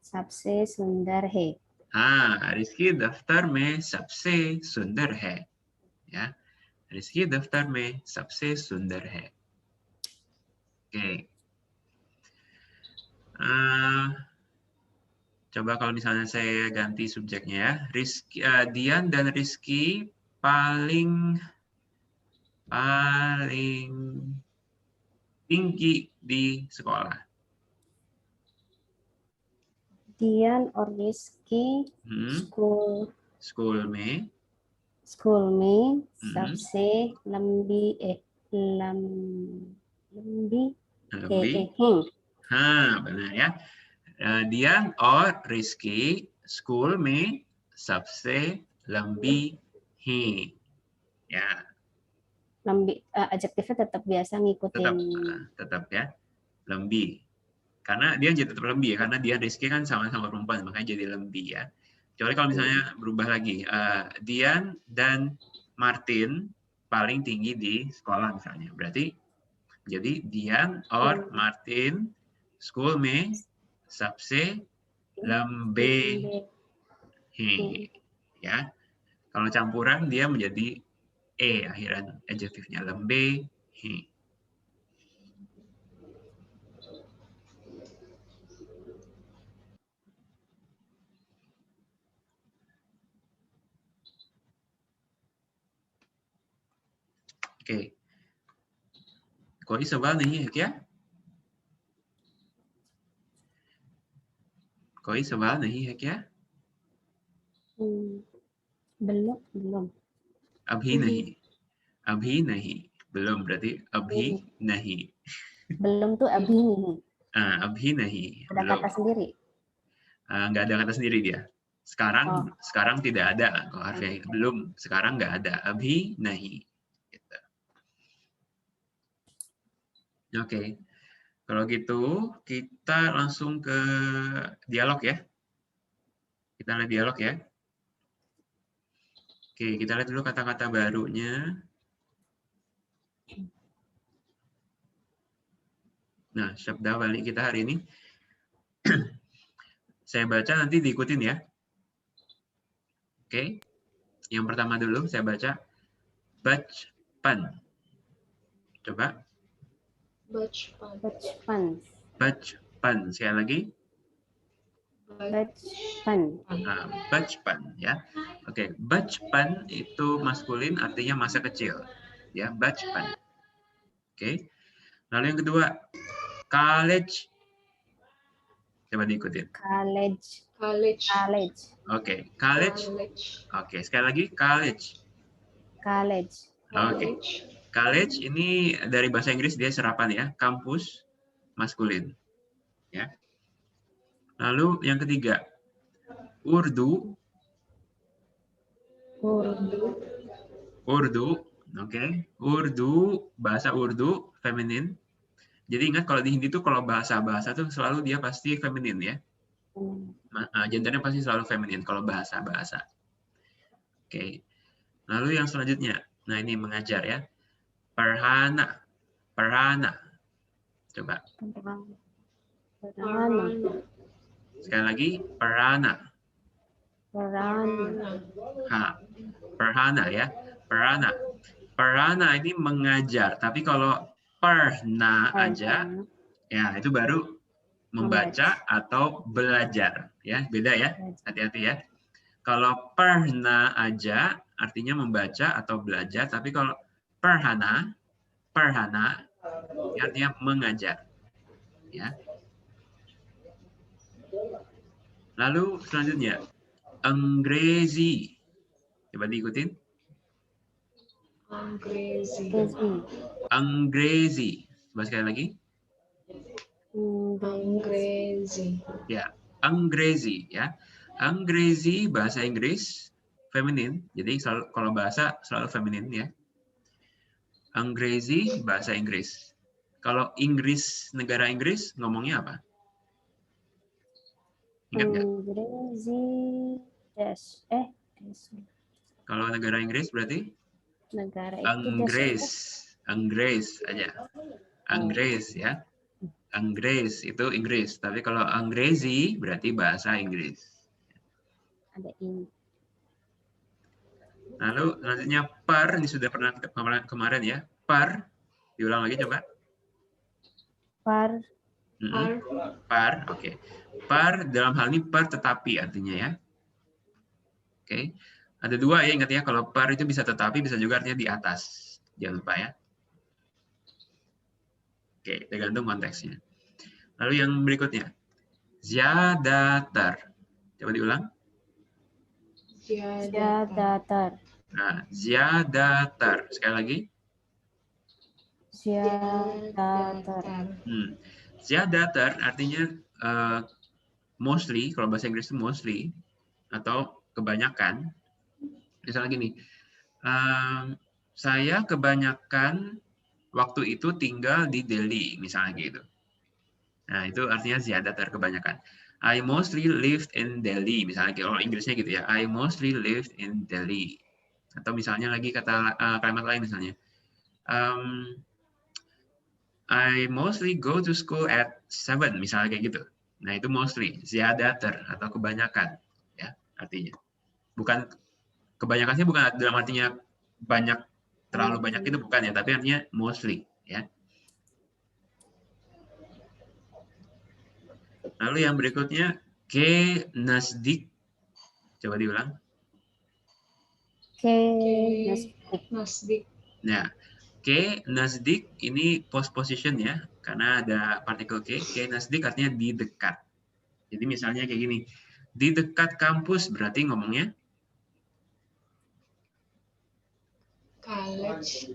Sabse sundar hai. Rizky daftar me sabse sundar hai. Ya. Rizky daftar me sabse sundar hai. Oke. Coba kalau misalnya saya ganti subjeknya ya. Dian dan Rizky paling tinggi di sekolah. Dian or Rizky School में School में सबसे लंबी लंबी हैं. Benar ya. Dian और Rizky school में सबसे लंबी हैं. Ya, Lambi, adjektifnya tetap biasa ngikutin. tetap ya, lembi. Karena dia jadi tetap lembi ya, karena dia Rizky kan sama-sama perempuan, makanya jadi lembi ya. Kecuali kalau misalnya berubah lagi, Dian dan Martin paling tinggi di sekolah misalnya. Berarti jadi Dian और Martin school में सबसे लंबे हैं. Ya. Kalau campuran dia menjadi akhiran adjektifnya lembe he. Okay, कोई सवाल नहीं है क्या? कोई सवाल नहीं है क्या? Belum. अभी नहीं, belum berarti अभी नहीं. Belum tuh अभी नहीं. अभी नहीं. Ada belum. kata sendiri. Nggak ada kata sendiri dia. Sekarang tidak ada. Kalau harfiah belum, sekarang nggak ada. अभी नहीं. Gitu. Oke. Kalau gitu kita langsung ke dialog ya. Kita lihat dialog ya. Oke, kita lihat dulu kata-kata barunya. Nah, Syabda balik kita hari ini. Saya baca nanti diikutin ya. Oke. Yang pertama dulu saya baca. Bachpan. Coba. Bachpan. Sekali lagi. Bachpan ya. Oke, bachpan itu maskulin artinya masa kecil. Ya, bachpan. Oke. Lalu yang kedua, college. Coba diikutin. College. Oke, college. Oke, sekali lagi college. Oke. College ini dari bahasa Inggris dia serapan ya, kampus maskulin. Ya. Lalu yang ketiga, Urdu. Oke. Urdu, bahasa Urdu feminin. Jadi ingat kalau di Hindi tuh kalau bahasa-bahasa tuh selalu dia pasti feminin ya. Gendernya pasti selalu feminin kalau bahasa-bahasa. Oke. Lalu yang selanjutnya, nah ini mengajar ya. Perhana. Coba. Sekali lagi, perhana. Perhana ya. Perhana ini mengajar. Tapi kalau pernah aja, ya itu baru membaca atau belajar. Ya, beda ya. Hati-hati ya. Kalau pernah aja artinya membaca atau belajar, tapi kalau perhana artinya mengajar. Ya. Lalu selanjutnya, Angrezi. Coba diikutin. Angrezi. Coba sekali lagi. Ya, Angrezi ya. Angrezi bahasa Inggris feminin. Jadi kalau bahasa selalu feminin ya. Angrezi bahasa Inggris. Kalau Inggris, negara Inggris ngomongnya apa? Ingat nggak? Kalau negara Inggris berarti? Inggris aja. Inggris ya. Inggris itu Inggris. Tapi kalau Angrezi berarti bahasa Inggris. Lalu selanjutnya par, ini sudah pernah kemarin ya. Par, diulang lagi coba. Par, oke. Par dalam hal ini par tetapi artinya ya. Oke. Ada dua ya, ingat ya, kalau par itu bisa tetapi, bisa juga artinya di atas. Jangan lupa ya. Oke, tergantung konteksnya. Lalu yang berikutnya. Ziyadatar. Coba diulang. Ziyadatar. Nah, zyadatar. Sekali lagi. Zyadatar. Zyadatar artinya mostly, kalau bahasa Inggris itu mostly, atau kebanyakan. Misalnya gini, saya kebanyakan waktu itu tinggal di Delhi, misalnya gitu. Nah, itu artinya zyadatar, kebanyakan. I mostly lived in Delhi, misalnya kalau Inggrisnya gitu ya. I mostly lived in Delhi. Atau misalnya lagi kata kalimat lain misalnya. I mostly go to school at 7, misalnya kayak gitu. Nah, itu mostly, zyadatar atau kebanyakan, ya artinya. Bukan kebanyakan sih bukan dalam artinya banyak, terlalu banyak itu bukan ya, tapi artinya mostly, ya. Lalu yang berikutnya ke nasdik. Coba diulang. Ke nasdik. Nah, ke nasdik ini postposition ya, karena ada partikel ke. Ke nasdik artinya di dekat. Jadi misalnya kayak gini, di dekat kampus berarti ngomongnya College.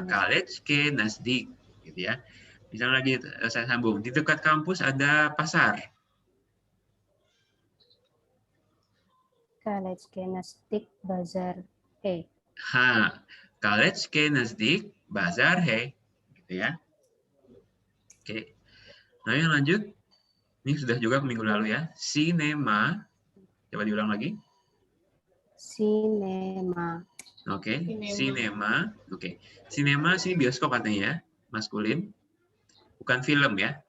College ke nasdik, gitu ya. Misalnya lagi saya sambung, di dekat kampus ada pasar. College ke nasdik bazar hai. College ke nasdik bazar hai, gitu ya. Oke. Nah, yang lanjut. Ini sudah juga minggu lalu ya. Sinema. Coba diulang lagi. Sinema. Oke, sinema. Oke. Sinema sini bioskop artinya ya, maskulin. Bukan film ya.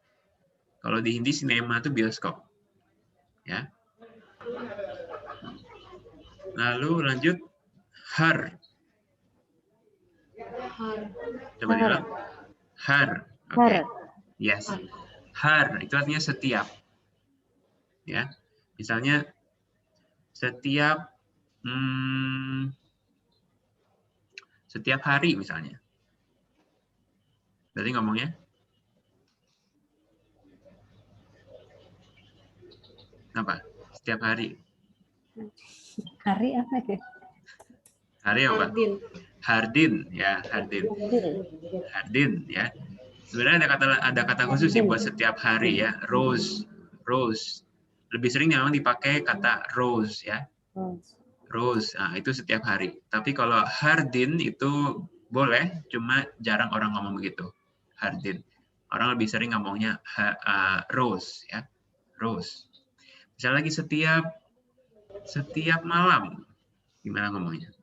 Kalau di Hindi sinema itu bioskop. Ya. Lalu lanjut har. Coba diulang. Har. Oke. Yes. Har itu artinya setiap. Ya. Misalnya setiap setiap hari misalnya. Berarti ngomongnya apa? Setiap hari. Hari apa ya? Hari apa? Hardin ya, hardin. Hardin ya. Sebenarnya ada kata khusus sih buat setiap hari ya. Rose. Lebih sering memang dipakai kata rose ya. Rose. Nah, itu setiap hari. Tapi kalau hardin itu boleh, cuma jarang orang ngomong begitu. Hardin. Orang lebih sering ngomongnya rose ya. Rose. Misalnya lagi setiap malam. Gimana ngomongnya?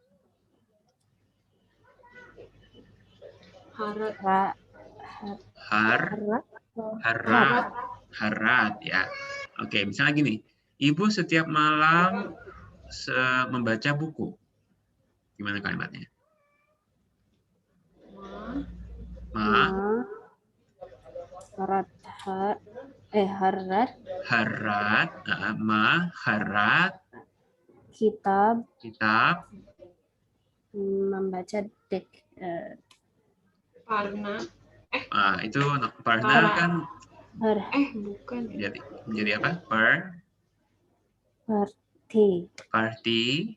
Harat ya. Oke, misalnya gini. Ibu setiap malam membaca buku. Gimana kalimatnya? Harat kitab membaca parna. Itu parna kan bukan. Menjadi apa? Party.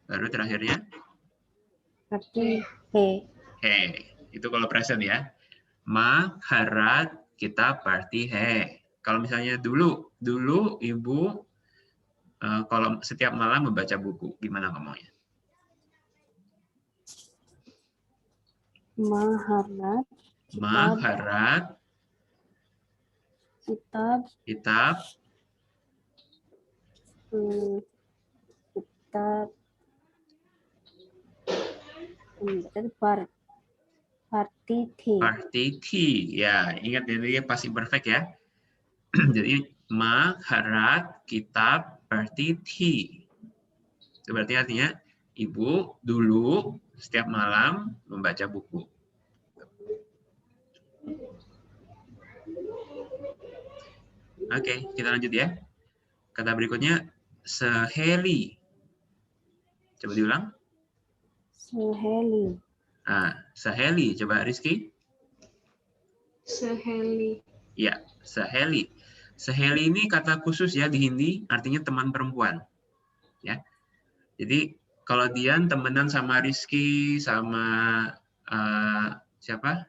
Baru terakhirnya? Party. Itu kalau present ya. Harat kita party hai. Kalau misalnya dulu ibu kalau setiap malam membaca buku, gimana ngomongnya? Maharat kitab Party ya, ingat ini pasti perfect ya. Jadi maharat kitab party. Itu berarti artinya ibu dulu setiap malam membaca buku. Oke, kita lanjut ya. Kata berikutnya seheli. Coba diulang. Seheli. Seheli. Coba Rizky. Seheli. Ya, seheli. Seheli ini kata khusus ya di Hindi, artinya teman perempuan. ya. Jadi kalau Dian temenan sama Rizky, sama siapa?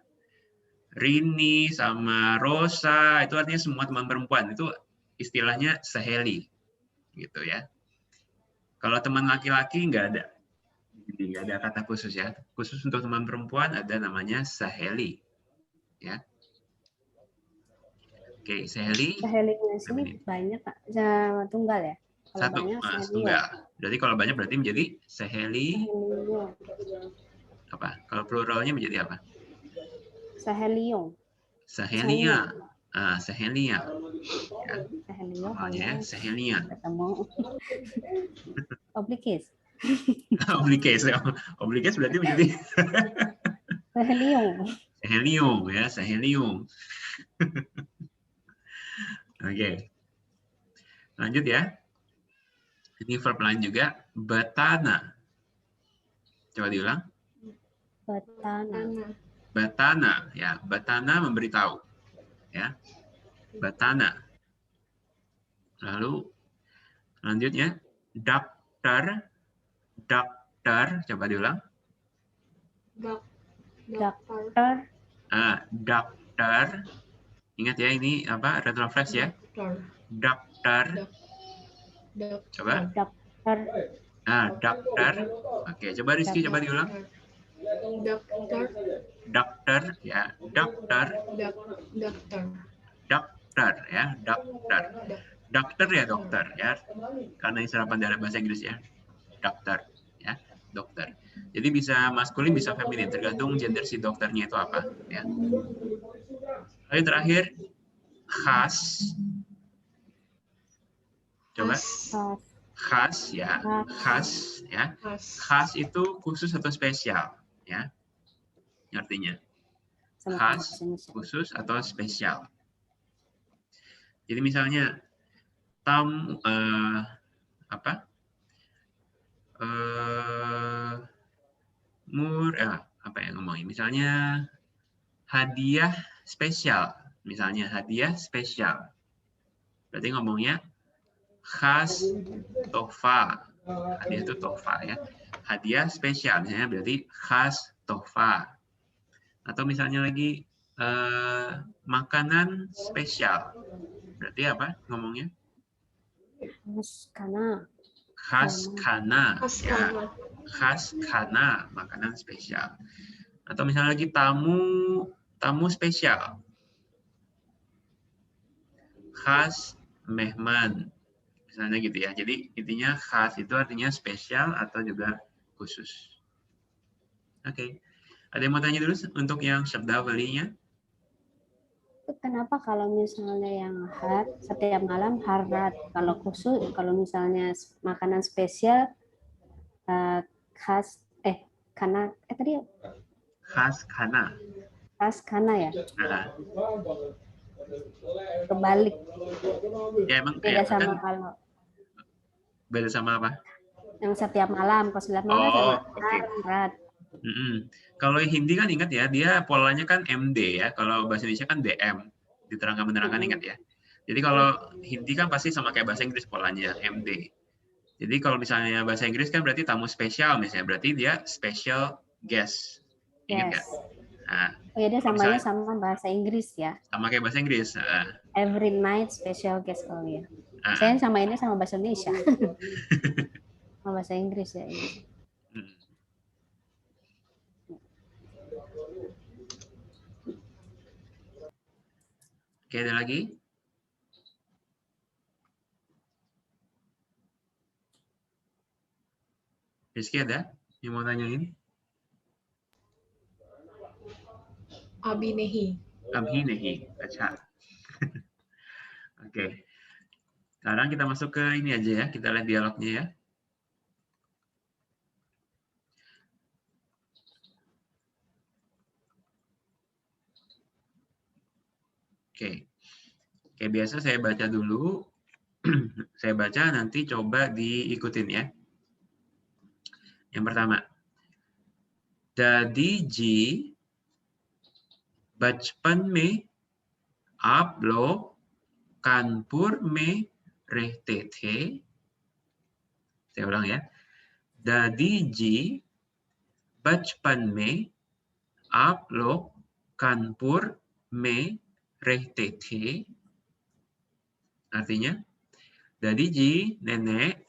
Rini, sama Rosa, itu artinya semua teman perempuan. Itu istilahnya seheli, gitu ya. Kalau teman laki-laki nggak ada. Jadi nggak ada kata khusus ya. Khusus untuk teman perempuan ada namanya seheli. Ya. Oke, seheli. Sehelinya sini banyak Pak. Tunggal ya? Kalau Satu, banyak tunggal. Jadi kalau banyak berarti menjadi seheli. Seheliung. Apa? Kalau pluralnya menjadi apa? Seheliung. Sahelia. Sahelia. Ya. Seheliung. Awalnya Sahelia. Ketemu. Oblikis. Oblikes. Oblikes berarti menjadi Seheliung. Sehelium ya, Sehelium. Oke. Lanjut ya. Ini verb lain juga, batana. Coba diulang. Batana. Tanah. Batana ya, batana memberitahu. Ya. Batana. Lalu selanjutnya dokter. Dokter, coba diulang. Dokter. Dokter. Ingat ya ini apa? Retroflex ya. Dokter. Coba. Dokter. Dokter. Oke, coba Rizky coba diulang. Dokter ya, dokter. Dokter ya, dokter. Dokter ya, dokter ya. Karena ini serapan dari bahasa Inggris ya. Dokter ya, dokter. Jadi bisa maskulin bisa feminin tergantung gender si dokternya itu apa ya. Lalu terakhir khas. Coba. Khas ya, khas ya. Khas itu khusus atau spesial ya. Artinya khas, khusus atau spesial. Jadi misalnya apa yang ngomongin? Misalnya hadiah spesial, misalnya hadiah spesial. Berarti ngomongnya khas tofa. Hadiah itu tofa ya. Hadiah spesial misalnya berarti khas tofa. Atau misalnya lagi makanan spesial. Berarti apa ngomongnya? Khas kana. Ya. Khas kana, makanan spesial. Atau misalnya lagi tamu spesial. Khas mehman. Misalnya gitu ya. Jadi intinya khas itu artinya spesial atau juga khusus. Oke. Ada yang mau tanya dulu untuk yang syabdawalinya? Kenapa kalau misalnya yang setiap malam harat, kalau khusus, kalau misalnya makanan spesial khas kana tadi khas kana ya. Kebalik ya, emang beda sama kan, kalau beda sama apa yang setiap malam, kalau setiap malam sama harat. Kalau Hindi kan ingat ya, dia polanya kan MD ya. Kalau bahasa Indonesia kan DM, diterangkan menerangkan, ingat ya. Jadi kalau Hindi kan pasti sama kayak bahasa Inggris polanya MD. Jadi kalau misalnya bahasa Inggris kan berarti tamu spesial misalnya, berarti dia special guest. Ingat nggak? Nah, oh ya, dia samanya sama bahasa Inggris ya. Sama kayak bahasa Inggris. Every night special guest, oh ya. Saya sama ini sama bahasa Indonesia. Sama bahasa Inggris ya. Oke, ada lagi? Rizky ada yang mau tanyain? Abhinehi. Abhinehi, acha. Oke. Sekarang kita masuk ke ini aja ya, kita lihat dialognya ya. Oke. Kayak biasa saya baca dulu. Saya baca, nanti coba diikutin ya. Yang pertama. दादी जी बचपन में आप लोग कानपुर में रहते थे. Saya ulang ya. Dadi ji bachpan mein aap log Kanpur mein rehte the. Artinya, dadi ji nenek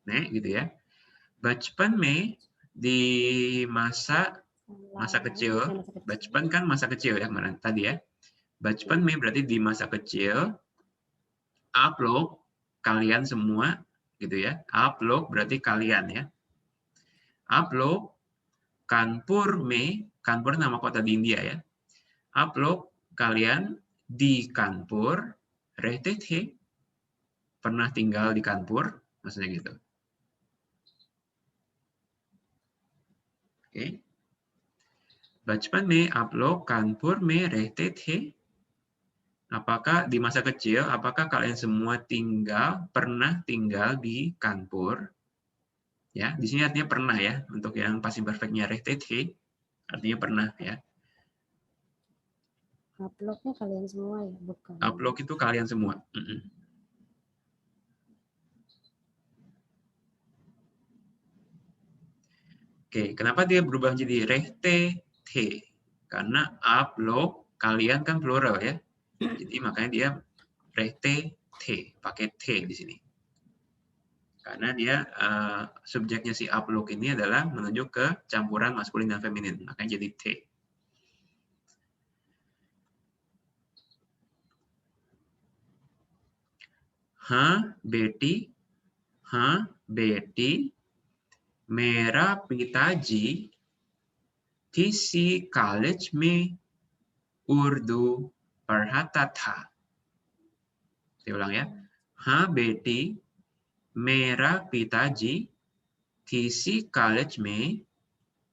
gitu ya. Bachpan mein di masa kecil. Bachpan kan masa kecil ya kemarin tadi ya. Bachpan mein berarti di masa kecil. Aap log kalian semua gitu ya. Aap log berarti kalian ya. Aap log Kanpur mein, Kanpur nama kota di India ya. Aap log kalian di Kanpur rehte the, pernah tinggal di Kanpur, maksudnya gitu. Oke. Bachpan mein aap log Kanpur mein rehte the. Apakah di masa kecil, apakah kalian semua pernah tinggal di Kanpur? Ya, di sini artinya pernah ya, untuk yang passive perfect-nya rehte the, artinya pernah ya. Uploadnya kalian semua ya, bukan? Upload itu kalian semua. Oke, kenapa dia berubah jadi rehte the? Karena upload kalian kan plural ya. Jadi makanya dia rehte the, pakai the di sini. Karena dia subjeknya si upload ini adalah menunjuk ke campuran maskulin dan feminin, makanya jadi the. हाँ बेटी मेरा पिताजी किसी कॉलेज में उर्दू पढ़ाता था. Saya ulang ya. हाँ बेटी मेरा पिताजी किसी कॉलेज में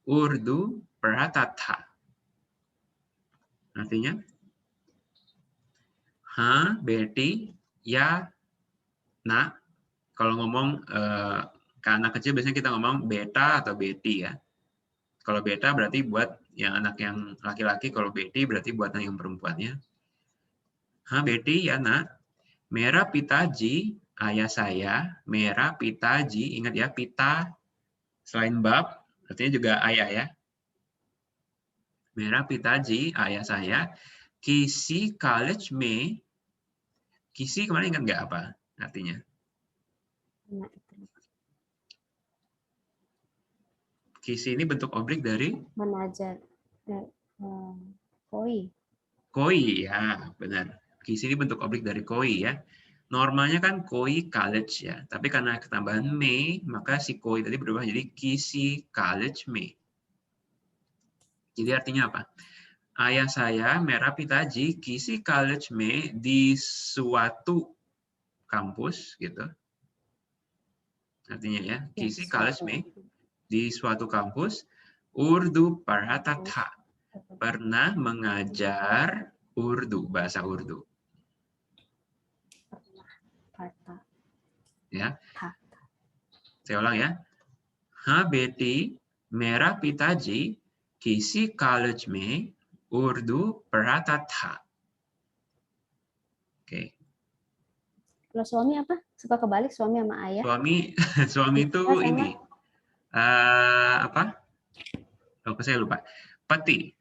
उर्दू पढ़ाता था. Artinya, हाँ बेटी ya nak. Kalau ngomong ke anak kecil biasanya kita ngomong beta atau beti ya. Kalau beta berarti buat yang anak yang laki-laki, kalau beti berarti buat anak yang perempuannya. Ha beti ya nak. Mera pitaji, ayah saya. Mera pitaji, ingat ya, pita selain bab artinya juga ayah ya. Mera pitaji, ayah saya. Kisi college me. Kisi kemarin ingat nggak apa artinya? Kisi ini bentuk objek dari mengajar. Koi. Koi ya, benar. Kisi ini bentuk objek dari koi ya. Normalnya kan koi college ya, tapi karena ketambahan me, maka si koi tadi berubah jadi kisi college me. Jadi artinya apa? Ayah saya Mera Pitaji kisi college me di suatu kampus gitu. Artinya ya, kisi college me di suatu kampus Urdu Parhata Tha. Pernah mengajar Urdu, bahasa Urdu. Ya. Saya ulang ya. Ha beti mera pitaji kisi college में Urdu पढ़ाता था. Oke. Kalau suami apa? Suka kebalik suami sama ayah. Suami itu ini apa? Oh, saya lupa. Pati.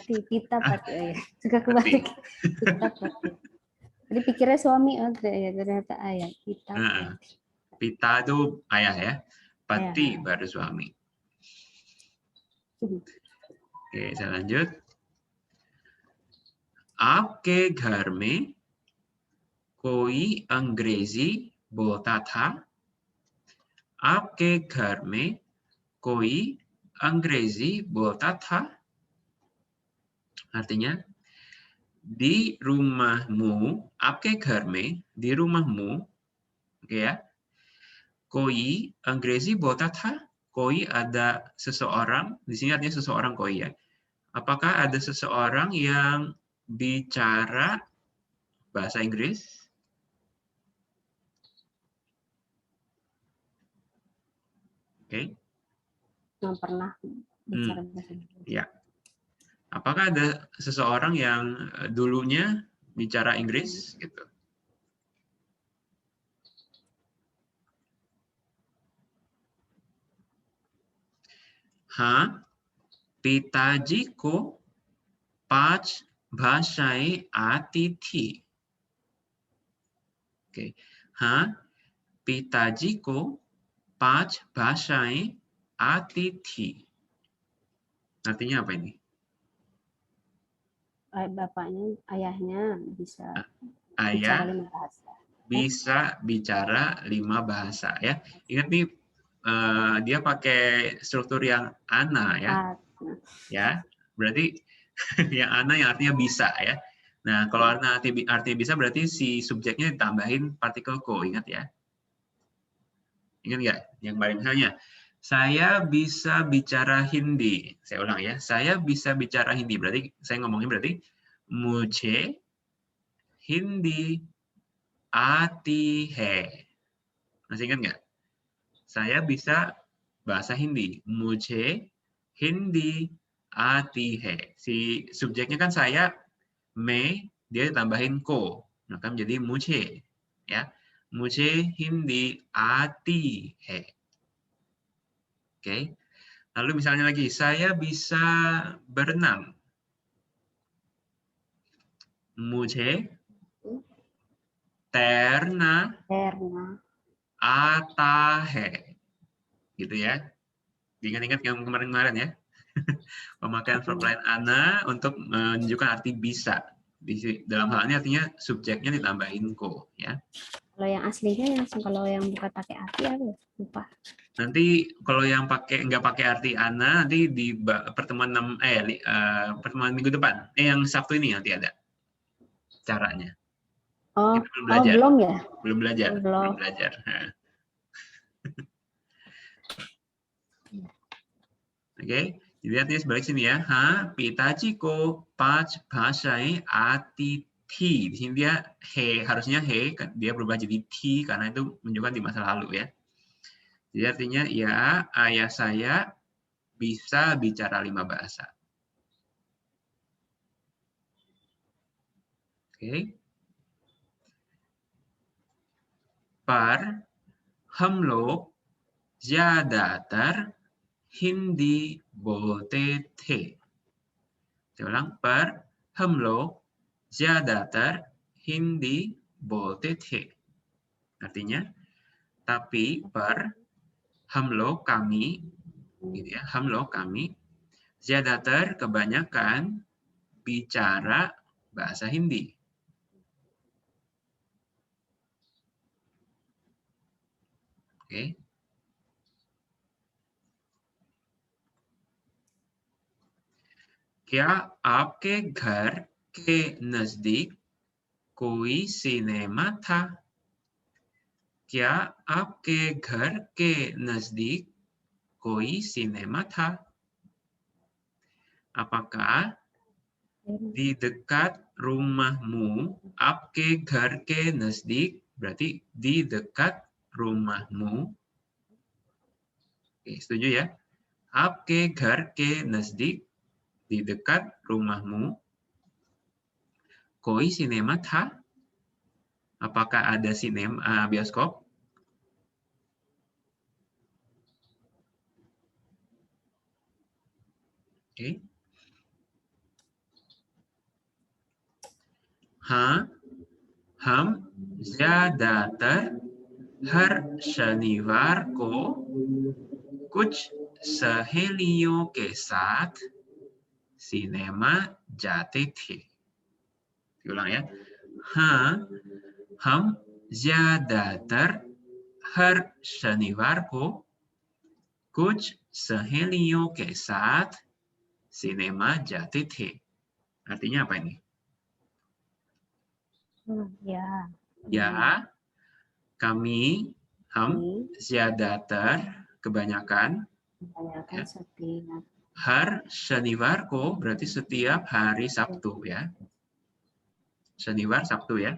Pita pati. Oh, ya. Suka kebalik. Pita pati. Jadi pikirnya suami, oh ternyata ayah. Pita pati. Pita itu ayah ya. Pati baru suami. Oke, saya lanjut. Aapke ghar mein koi अंग्रेजी बोलता था? आपके घर में कोई अंग्रेजी बोलता था? Artinya, di rumahmu, आपके घर में, di rumahmu, oke ya, koi अंग्रेजी बोलता था? Koi ada seseorang, di sini artinya seseorang koi ya. Apakah ada seseorang yang bicara bahasa Inggris? Oke. Yang pernah bicara bahasa Inggris. Ya. Apakah ada seseorang yang dulunya bicara Inggris gitu? हाँ पिताजी को 5 भाषाएं आती थी. Oke. हाँ पिताजी को 5 भाषाएं आती थी. Artinya apa ini? Bapaknya, ayahnya bisa Ayah bicara 5 bahasa. bisa bicara 5 bahasa ya. Ingat nih dia pakai struktur yang ana ya. Ya. Berarti yang ana yang artinya bisa ya. Nah, kalau artinya bisa berarti si subjeknya ditambahin partikel ko, ingat ya. Ingat nggak? Yang kemarin misalnya, saya bisa bicara Hindi. Saya ulang ya, saya bisa bicara Hindi. Berarti saya ngomongin berarti mujhe Hindi aati hai. Masih ingat nggak? Saya bisa bahasa Hindi. Mujhe Hindi aati hai. Si subjeknya kan saya, me, dia ditambahin ko. Maka menjadi mujhe. Ya. Mujhe Hindi aati hai. Oke. Lalu misalnya lagi, saya bisa berenang. Mujhe terna आता है. Gitu ya. Ingat-ingat yang kemarin-kemarin ya. Pemakaian verb lain ana untuk menunjukkan arti bisa. Dalam hal ini artinya subjeknya ditambahin ko ya. Kalau yang aslinya kalau yang bukan pakai arti apa? Lupa. Nanti kalau yang nggak pakai arti ana nanti di pertemuan pertemuan minggu depan. Yang Sabtu ini nanti ada caranya. Oh, Kita belum belajar. Belum ya? Belum belajar. Belum. Belum belajar. Oke, jadi artinya sebalik sini ya. Ha, pitaji ko 5 bahasai ati thi. Di sini dia he, harusnya he, dia berubah jadi thi karena itu menunjukkan di masa lalu ya. Jadi artinya ya, ayah saya bisa bicara 5 bahasa. Oke. पर हम लोग ज़्यादातर हिंदी बोलते थे. Saya ulang, पर हम लोग ज़्यादातर हिंदी बोलते थे. Artinya, tapi per हम लोग kami, gitu ya, हम लोग kami, ज़्यादातर kebanyakan bicara bahasa Hindi. Oke. क्या आपके घर के नजदीक कोई सिनेमा था? क्या आपके घर के नजदीक कोई सिनेमा था? Apakah di dekat rumahmu, आपके घर के नजदीक berarti di dekat rumahmu. Oke, setuju ya? आपके घर के नजदीक di dekat rumahmu. Koi sinema tha? Apakah ada bioskop? Oke. हाँ, हम ज़्यादातर हर शनिवार को कुछ सहेलियों के साथ सिनेमा जाते थे. Diulang ya. हाँ, हम ज़्यादातर हर शनिवार को कुछ सहेलियों के साथ सिनेमा जाते थे. Artinya apa ini? Ya, kami, हम, ज़्यादातर, kebanyakan, ya. Har Shanivar ko berarti setiap hari Sabtu ya. Shanivar Sabtu ya.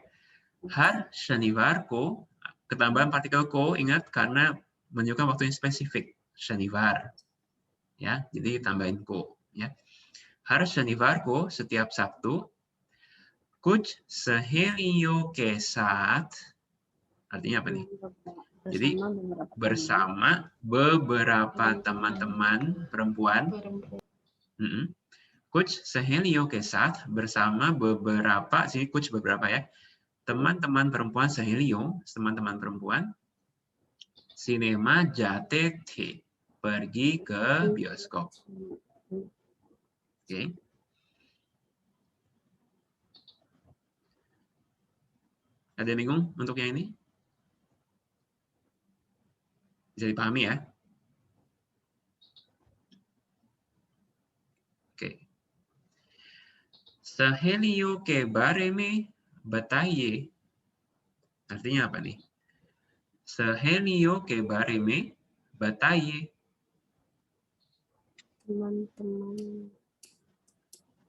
Har Shanivar ko, ketambahan partikel ko, ingat karena menunjukkan waktu yang spesifik. Shanivar. Ya, jadi tambahin ko ya. Har Shanivar ko setiap Sabtu. Kuch seheliyo ke sath. Artinya apa nih? Jadi bersama beberapa teman-teman perempuan. Kuch seheliyo ke sath, bersama beberapa, sini kuch beberapa ya. Teman-teman perempuan seheliyo, teman-teman perempuan. Sinema jate the, pergi ke bioskop. Oke. Ada yang bingung untuk yang ini? Bisa dipahami ya? Oke. Seheliyo ke bare में बताइए. Artinya apa nih? Seheliyo ke bare में बताइए. Teman-teman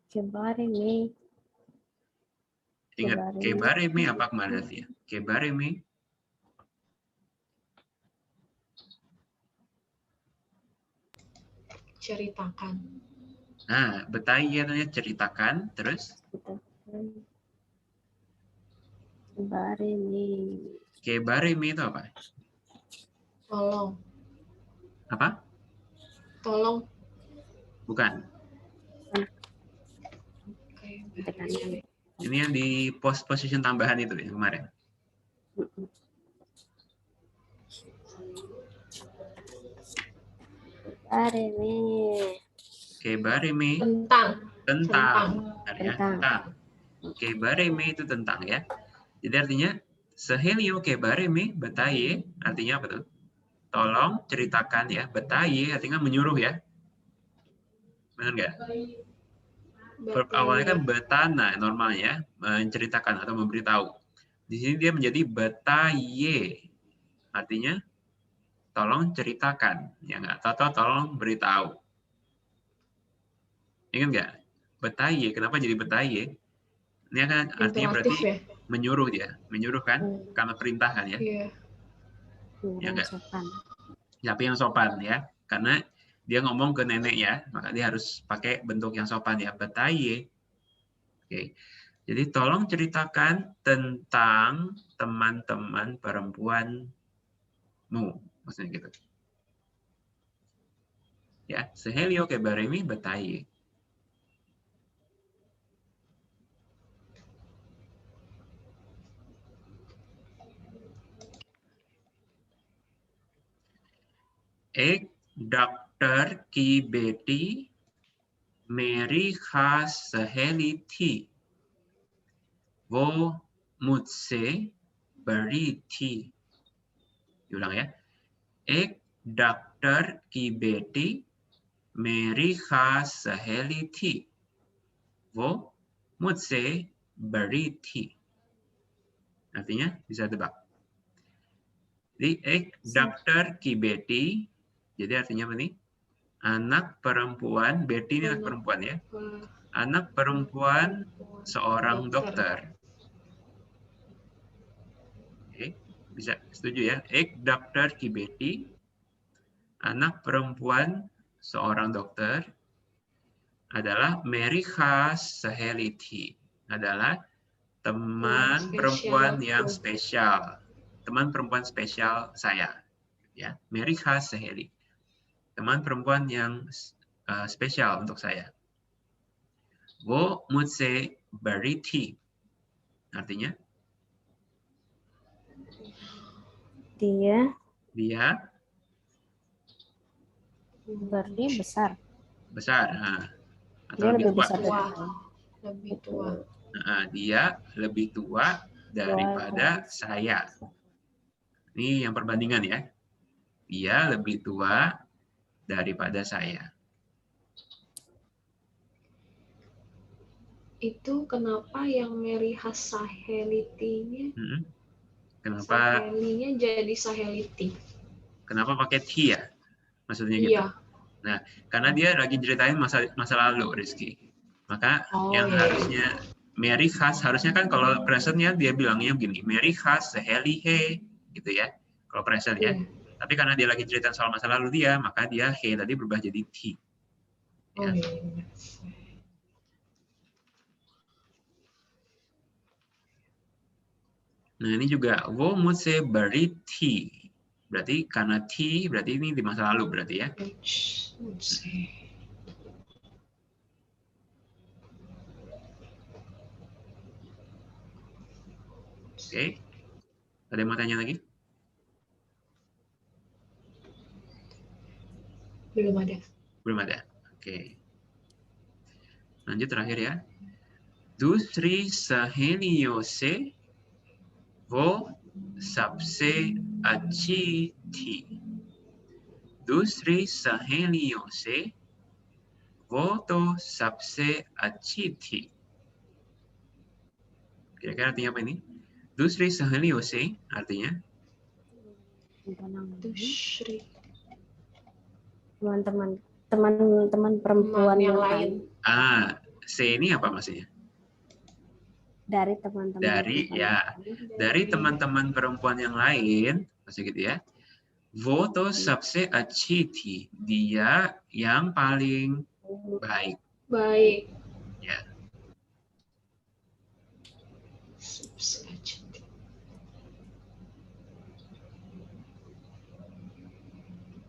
ke bare में. Ingat, ke bare में apa kemarin artinya? Ke bare में ceritakan. Nah, बताइए artinya ceritakan, terus? Ke bare में. Ke bare में itu apa? Tolong. Apa? Tolong. Bukan. Ini yang di position tambahan itu yang kemarin. Bare में. Ke bare में. Tentang. Ya, tentang. Ke bare में itu tentang ya. Jadi artinya seheliyo ke bare में बताइए artinya apa tuh? Tolong ceritakan ya. बताइए artinya menyuruh ya. Benar nggak? Verb awalnya kan betana normalnya, menceritakan atau memberitahu. Di sini dia menjadi betaye. Artinya tolong ceritakan, ya nggak? Atau tolong beritahu. Ingat nggak? Betaye, kenapa jadi betaye? Ini kan artinya berarti ya? Menyuruh dia, menyuruh kan? Karena perintah kan ya? Iya. Ya nggak? Tapi yang sopan ya, karena dia ngomong ke nenek ya, maka dia harus pakai bentuk yang sopan ya, betaye. Oke. Jadi tolong ceritakan tentang teman-teman perempuanmu, maksudnya gitu. Ya, seheliyo ke bare में बताइए. एक डॉक्टर की बेटी मेरी खास सहेली थी. वो मुझसे बड़ी थी. Diulang ya. एक डॉक्टर की बेटी मेरी खास सहेली थी. वो मुझसे बड़ी थी. Artinya bisa tebak. Jadi एक डॉक्टर की बेटी, jadi artinya apa nih? Anak perempuan, Betty ini anak perempuan ya. Anak perempuan seorang dokter. Oke, bisa setuju ya? Ek dokter ki Betty, anak perempuan seorang dokter adalah Mary khas Saheliti, adalah teman perempuan yang spesial. Teman perempuan spesial saya. Ya, Mary khas Saheli. Teman perempuan yang spesial untuk saya. Wo mujhse bari thi. Artinya? Dia bari besar. Besar. Nah, atau dia lebih besar lebih tua. Nah, dia lebih tua daripada saya. Ini yang perbandingan ya. Dia lebih tua daripada saya. Itu kenapa yang Mary khas Saheliti-nya? Kenapa? Sahelinya jadi Saheliti. Kenapa pakai T ya? Maksudnya gitu. Iya. Nah, karena dia lagi ceritain masa lalu, Rizky. Maka yang harusnya Mary khas, harusnya kan kalau presentnya dia bilangnya begini, Mary khas Saheli he, gitu ya. Kalau present ya. Tapi karena dia lagi cerita soal masa lalu dia, maka dia he tadi berubah jadi T. Ya. Nah, ini juga wo mujhse bari thi. Berarti karena T, berarti ini di masa lalu berarti ya. Let's see. Oke. Ada yang mau tanya lagi? Belum ada. Belum ada. Oke. Lanjut terakhir ya. Dusri saheliyon se wo sabse अच्छी थी. दूसरी सहेलियों से वो तो सबसे अच्छी थी. Kira-kira artinya apa ini? Dusri saheliyon se artinya Dusri. teman-teman perempuan yang yang lain. lain. C ini apa maksudnya? Dari teman-teman Dari teman-teman perempuan yang lain, maksudnya gitu ya. Wo to sabse अच्छी थी. Dia yang paling baik. Baik. Ya.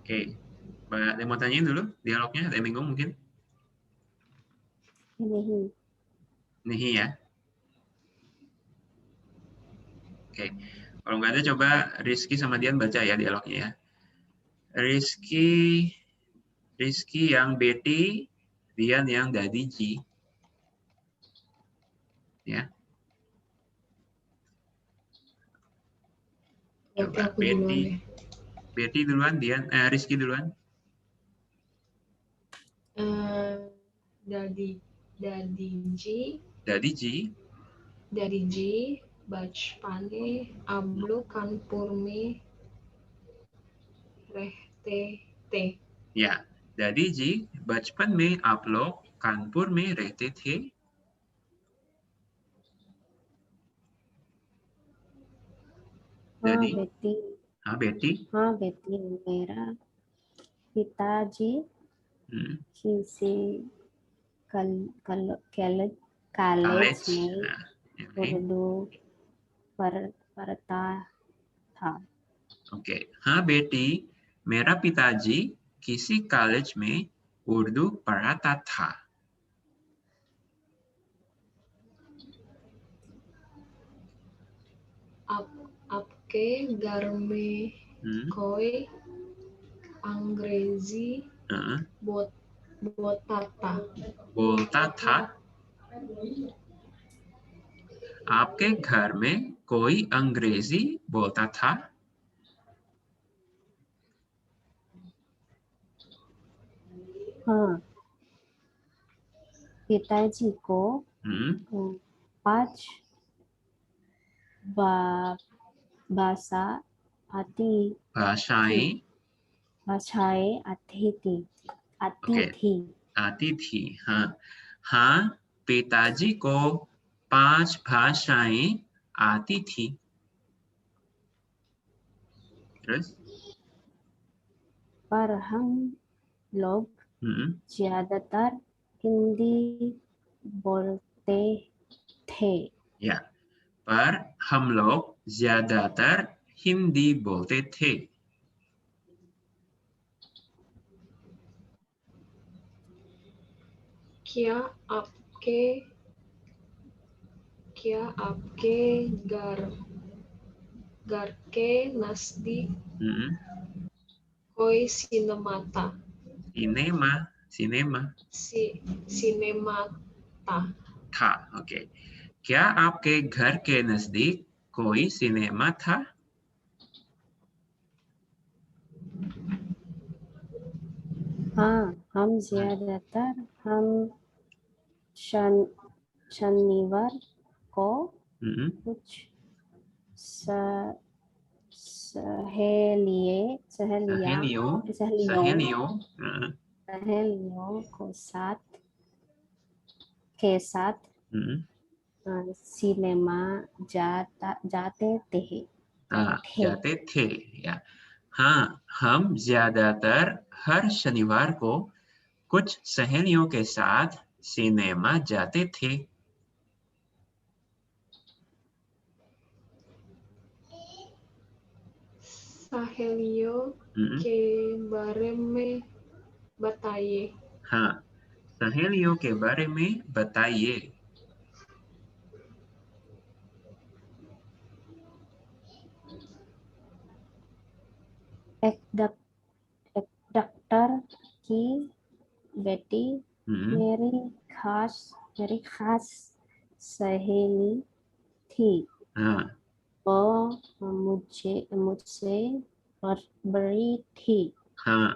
Oke. Ada yang mau tanyain dulu dialognya? Ada yang bingung mungkin? Nihi ya. Oke. Kalau nggak ada coba Rizky sama Dian baca ya dialognya ya. Rizky yang Betty, Dian yang Daddy G. Ya. Coba Betty duluan, Dian, Rizky duluan. Daddy G, बचपन आप लोग कानपुर में रहते थे. Ya, Daddy G, बचपन में आप लोग कानपुर में रहते थे. हाँ बेटी. मेरा पिताजी किसी कॉलेज में उर्दू पढ़ता था. ओके. हाँ बेटी, मेरा पिताजी किसी कॉलेज में उर्दू पढ़ाता था. आपके घर में कोई अंग्रेजी बोलता था. आपके घर में कोई अंग्रेजी बोलता था. हाँ, पिताजी को 5 भाषाएं आती थी. हाँ, पिताजी को 5 भाषाएं आती थी. Terus? पर हम लोग ज्यादातर हिंदी बोलते थे. या, पर हम लोग ज्यादातर हिंदी बोलते थे. क्या आपके घर के नजदीक कोई सिनेमा था. ओके. क्या आपके घर के नजदीक कोई सिनेमा था? हाँ, हम ज्यादातर शनिवार को कुछ सहेलियों के साथ सिनेमा जाते थे. या. हाँ, हम ज्यादातर हर शनिवार को कुछ सहेलियों के साथ सिनेमा जाते थे. Sahelio ke bare me bataye. हाँ, सहेलियों के बारे में बताइए. एक डॉक्टर की बेटी मेरी खास सहेली थी. हाँ, वो मुझसे बड़ी थी. हाँ,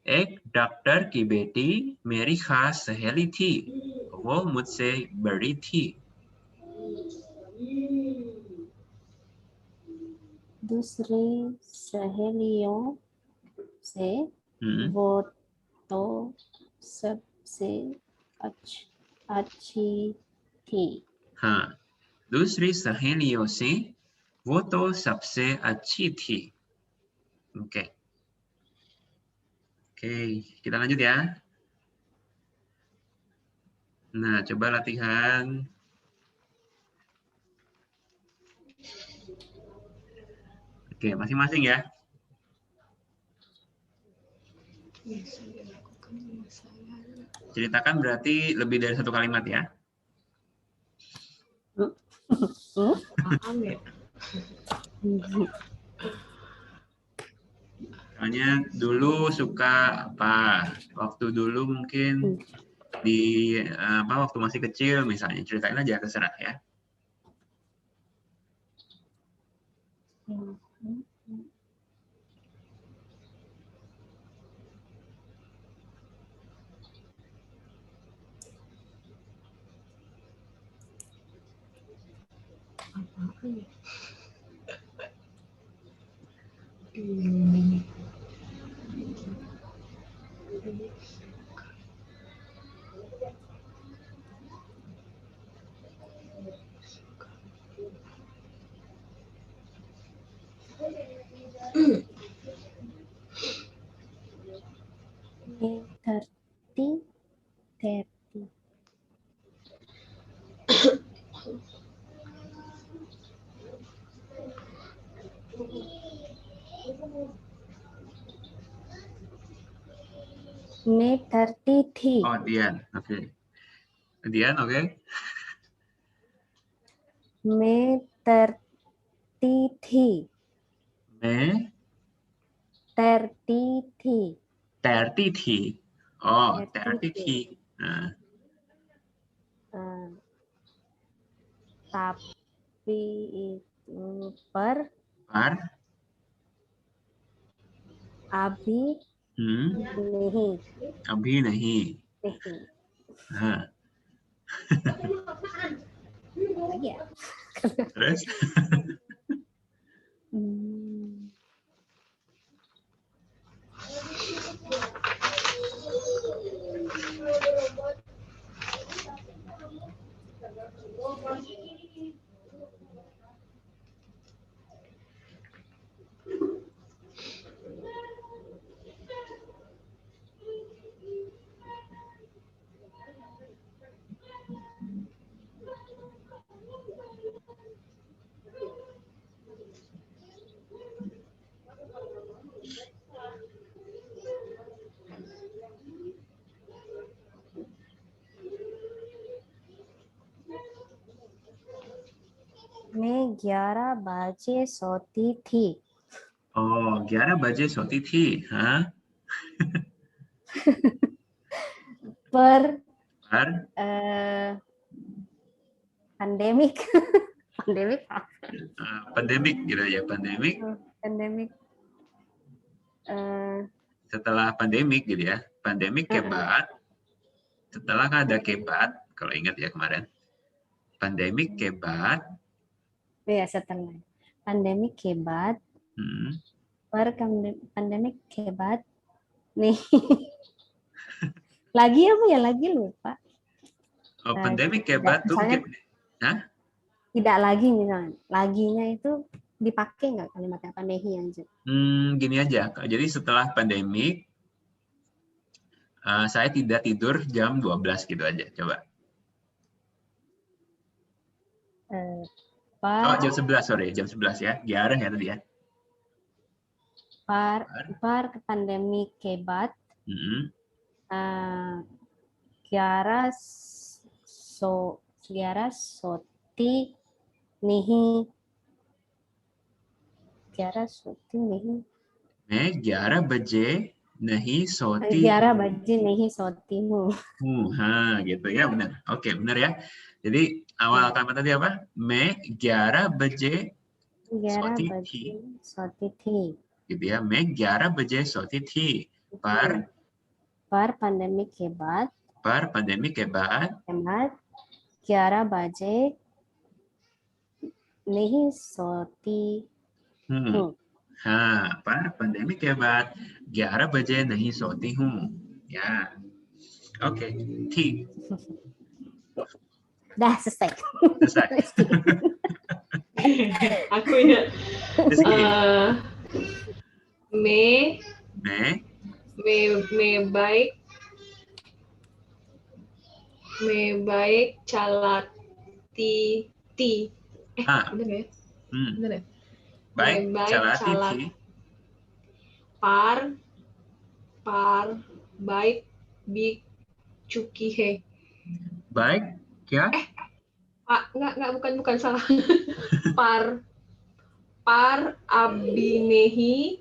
एक डॉक्टर की बेटी मेरी खास सहेली थी. वो मुझसे बड़ी थी. दूसरी सहेलियों से वो तो सबसे अच्छी थी. हाँ, दूसरी सहेलियों से वो तो सबसे अच्छी थी. Oke. Oke, kita lanjut ya. Nah, coba latihan. Oke, masing-masing ya. Ceritakan berarti lebih dari satu kalimat ya. Paham ya? Misalnya dulu suka apa? Waktu dulu mungkin di waktu masih kecil misalnya, ceritain aja terserah ya. मैं डरती थी. Oh, Dian. Oke. Dian, oke. मैं डरती थी. मैं डरती थी. डरती थी. Oh, डरती डरती थी. थी. Nah. Tapi itu पर अभी नहीं. अभी नहीं. Nah. Ya. Terus? मैं 11 बजे सोती थी. Oh, 11 बजे सोती थी. हाँ? पर Par? pandemik. Pandemik gitu ya, pandemik. Pandemik. Setelah pandemik gitu ya. Pandemik ke बाद. Setelah ada ke बाद, kalau ingat ya kemarin. Pandemik ke बाद. Ya, setelah pandemik ke बाद. Per pandemik ke बाद. Nih. Lagi apa ya? Lagi lupa. Oh, pandemik ke बाद tuh mungkin. Hah? Tidak lagi misalnya. Laginya itu dipakai nggak kalimatnya panehi aja? Gini aja. Jadi setelah pandemik, saya tidak tidur jam 12 gitu aja. Coba. Oh, jam 11, sorry. Jam 11 ya. 11 ya tadi ya. par pandemi के बाद ग्यारह सोती नहीं मैं 11 बजे नहीं सोती 11 बजे नहीं सोती हूँ. Gitu ya, benar. Oke, benar ya. Jadi awal kalimat tadi apa? मैं 11 बजे 11 सोती बजे थी. सोती थी. Gitu ya. मैं 11 बजे सोती थी. पर pandemi के बाद 11 बजे नहीं सोती हूँ. पर pandemi के बाद 11 बजे नहीं सोती हूँ. Ya. Oke, थी. Dah selesai. Aku ya. baik calati ti. Bener ya? Bener ya? Baik calati ti. Par baik big cuki he. Baik क्या? Enggak, bukan salah. par abinehi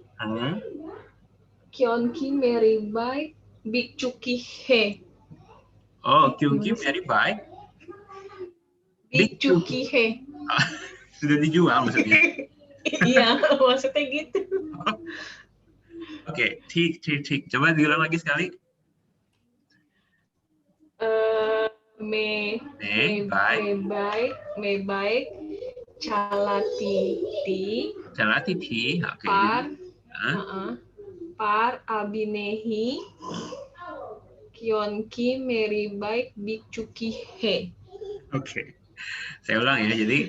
kyonki meri baik big cuki he. Kyunki very baik. Big cuki he. Sudah dijual maksudnya. Iya, maksudnya gitu. Oke, tik. Coba diulang lagi sekali. Me baik calati ti. Oke. Par abinehi kyonki meri baik big cuki he. Oke. Saya ulang ya. Jadi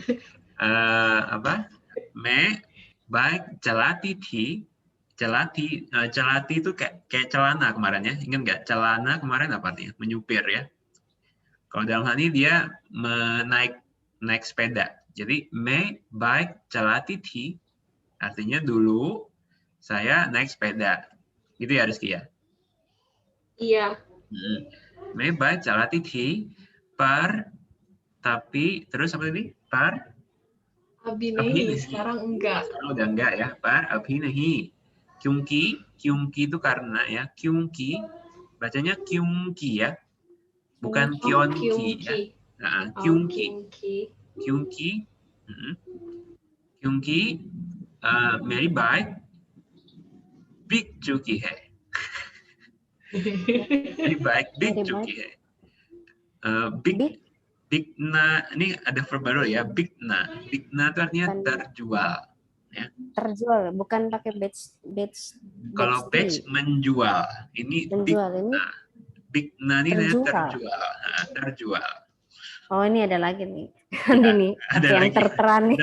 me baik calati ti. Calati itu kayak celana kemarin ya. Ingat nggak? Celana kemarin apa artinya? Menyupir ya. Kalau dalam hal ini dia naik sepeda. Jadi me baik calati ti artinya dulu saya naik sepeda. Gitu ya Rizky ya? Iya. Me baik calati ti par tapi terus apa tadi? Par Abinehi. Sekarang enggak. Sekarang udah enggak ya. Par abhinehi. Kyunki itu karena ya. Kyunki bacanya kyunki ya. Bukan kyonki ya. Kyunki. Kyunki मेरी बाइक बिक चुकी है. मेरी बाइक बिक चुकी है. Bigna ini ada verb baru ya. Bigna itu artinya terjual. Ya. Terjual, bukan pakai batch. Kalau batch menjual, ini Bigna ini terjual. Oh, ini ada lagi nih. Ini ada yang lagi. tertera nih.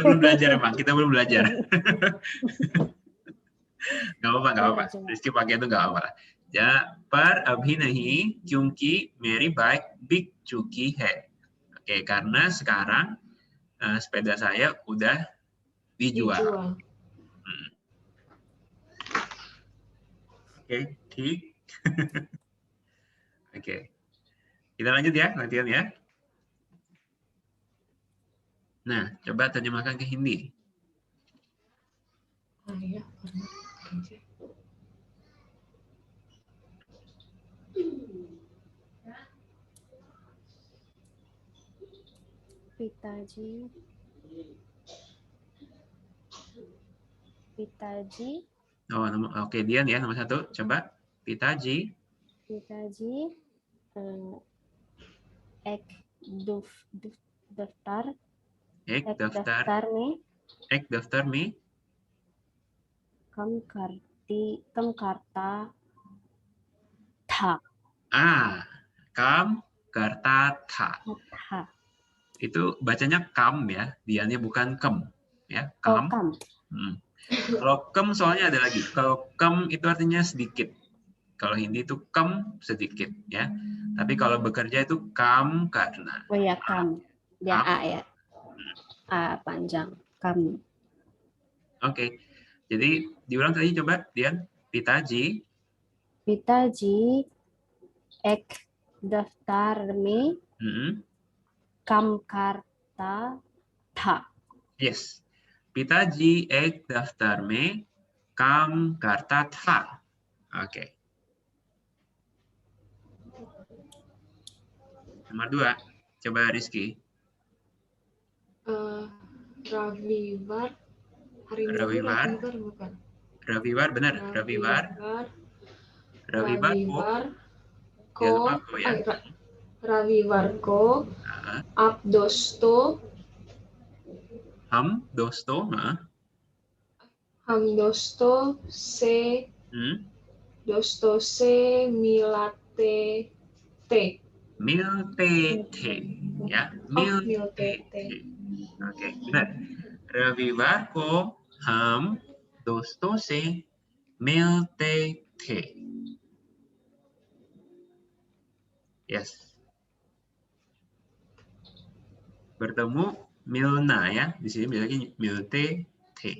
Kita belum belajar. Gak apa-apa. Rizky pakai itu gak apa-apa. Ya, par abhinehi kyunki meri baik bik chuki hai. Oke, karena sekarang sepeda saya udah dijual. Oke, tik. Oke. Kita lanjut ya, latihan ya. Nah, coba terjemahkan ke Hindi. Pitaji. Oke, Dian ya nomor 1. Coba. Pitaji. Ek daftar. Ek daftar में कम करता था. Kam karta tha. Itu bacanya kam ya, dianya bukan kem ya. Kam. Kalau kem soalnya ada lagi. Kalau kem itu artinya sedikit. Kalau Hindi itu kem sedikit ya. Tapi kalau bekerja itu kam karena. Oh ya, kam. Ya, A ya. A panjang. Kam. Oke. Jadi diulang tadi coba, Dian. Pitaji. पिताजी एक दफ्तर में काम करता था. Yes. Pitaji ek daftar mein काम करता था. Oke. Nomor 2. Coba Rizky. Ravivar. Hari Minggu Ravivar. Ravivar bukan? Ravivar benar. Ravivar. Ravivar ko. Jangan lupa ko ya. Ravivar ko. Abdosto. Ham dosto. Ham dosto se. Dosto se milate te. Milte te. Ya. Milte te. Oke, benar. Ravivar ko ham dosto se milte te. Yes. Bertemu milna ya. Di sini biasanya milte te.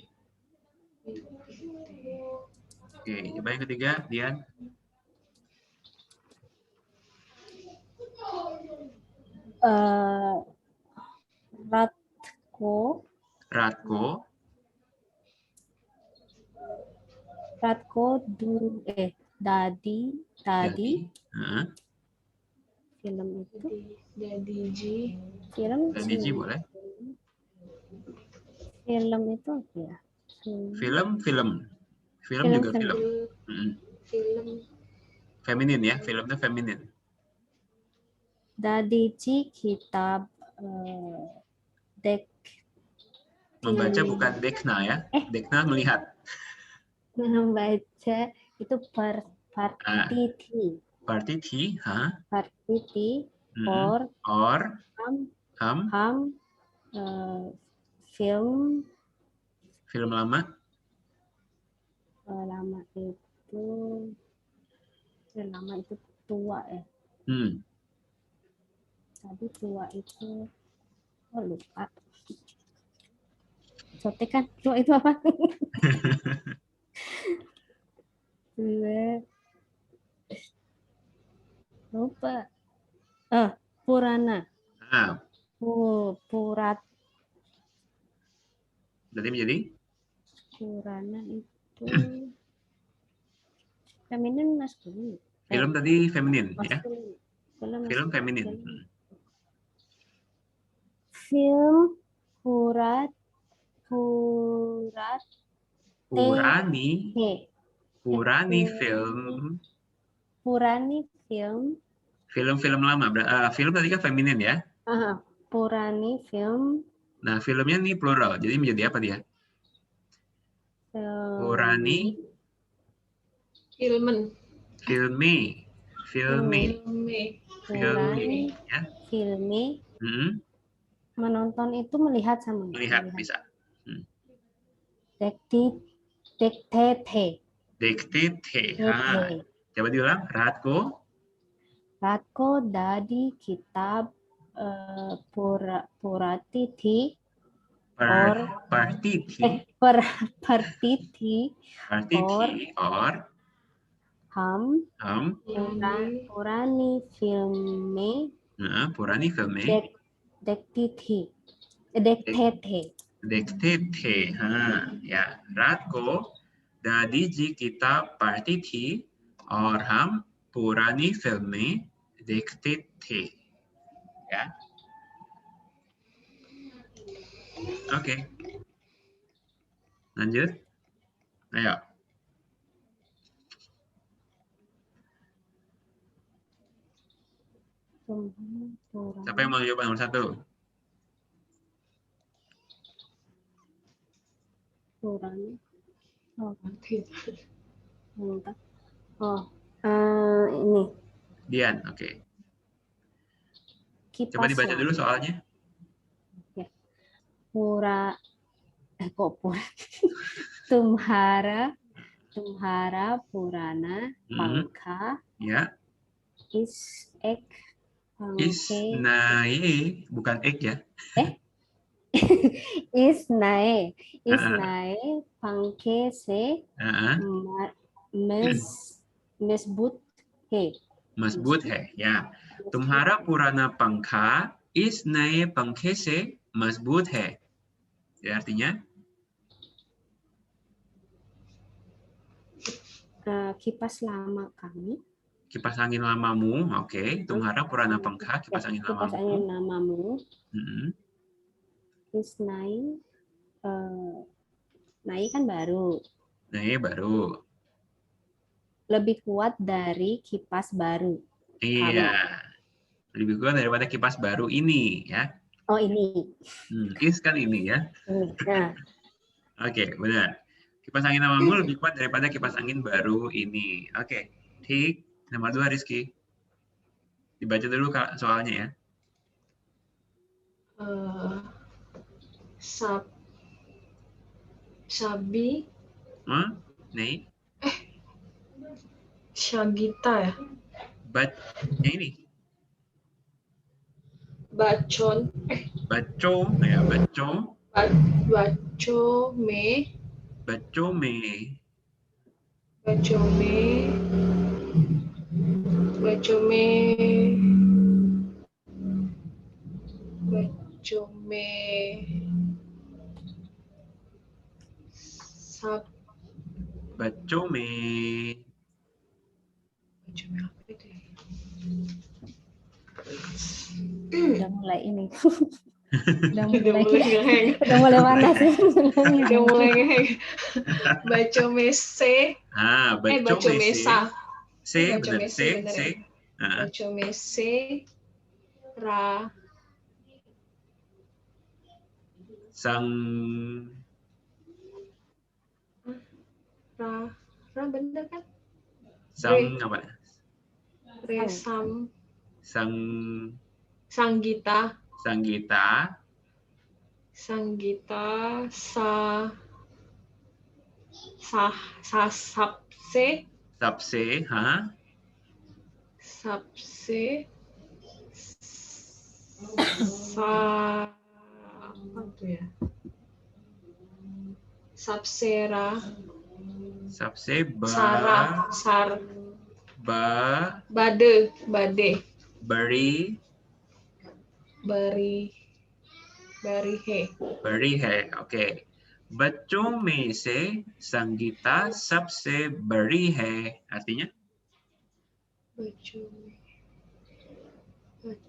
Oke, coba yang ketiga, Dian. Ratko Dadi film itu film boleh. Film itu apa ya? Film juga film. Film Feminin ya, film itu feminin. Dadiji kitab dek. Membaca bukan dekna ya. Dekna melihat. Membaca itu partiti. Partiti, Partiti or ham film lama. Lama itu tua ya. Tadi tua itu lupa. Sotekan tua itu apa? Lupa. Purana. Purat. Berarti menjadi? Purana itu feminin maskulin. Film tadi feminin ya. Film feminin. Film Purani film. Film lama. Film tadi kan feminin ya. Purani film. Nah, filmnya nih plural. Jadi menjadi apa dia? Purani. Filmi. Ya. Filmi. Menonton itu melihat sama. Melihat bisa. Dektete. Coba diulang. Ratko dari kitab Puratiti or ham Purani filme Dektete. Ya. Ratko dadiji kitab partiti और हम पुरानी फिल्में देखते थे. Ya. Oke. Lanjut. Ayo. Siapa yang mau coba nomor 1? Purani. Ini. Dian, oke. Coba dibaca dulu soalnya. Ya. Tumhara Purana Pangka. Ya. Is ek. Is nae, bukan ek ya. Isnae. Isnae पंखे से मजबूत है. मजबूत है, ya. तुम्हारा पुराना पंखा इस नए पंखे से मजबूत है. Ya, artinya kipas lama kami. Kipas angin lamamu, oke. Tumhara purana pengka, kipas angin lamamu. Kipas angin lamamu. Mm-hmm. Nai kan baru. Nai baru. Lebih kuat dari kipas baru. Iya. Lebih kuat daripada kipas baru ini, ya. Oh, ini. Is kan ini, ya. Nah. Oke, benar. Kipas angin lamamu lebih kuat daripada kipas angin baru ini. Oke. Tik. Nomor 2, Rizky. Dibaca dulu Kak, soalnya ya. Sabi. Nih. Syagita ya? Ini. Bacon. Baco, ya, baco. Baco me. Baco me. Baco me. Bacome apa itu ya? Udah mulai ini. Udah mulai panas. Udah mulai ngeheng. Bacome se. Bacome sa. Benar. Bacome se. Ra. Ra bener kan? Apa? Sanggita. Sapse. Apa tuh ya? Sapsera. Bade. Barihe, oke. Bacco में से संगीता सबसे बड़ी है, artinya?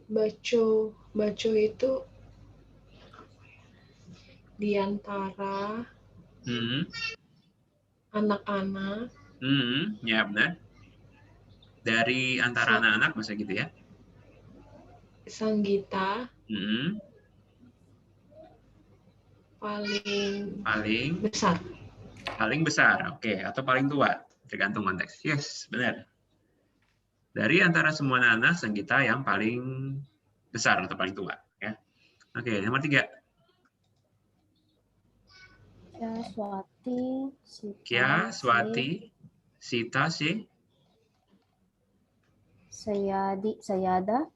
Baco itu di antara anak-anak. Ya benar. Dari antara anak-anak, masa gitu ya? Sanggita. Paling besar. Paling besar, oke. Atau paling tua, tergantung konteks. Yes, benar. Dari antara semua anak-anak, Sanggita yang paling besar atau paling tua, ya. Oke, nomor 3. Kya Swati Sita si Sayada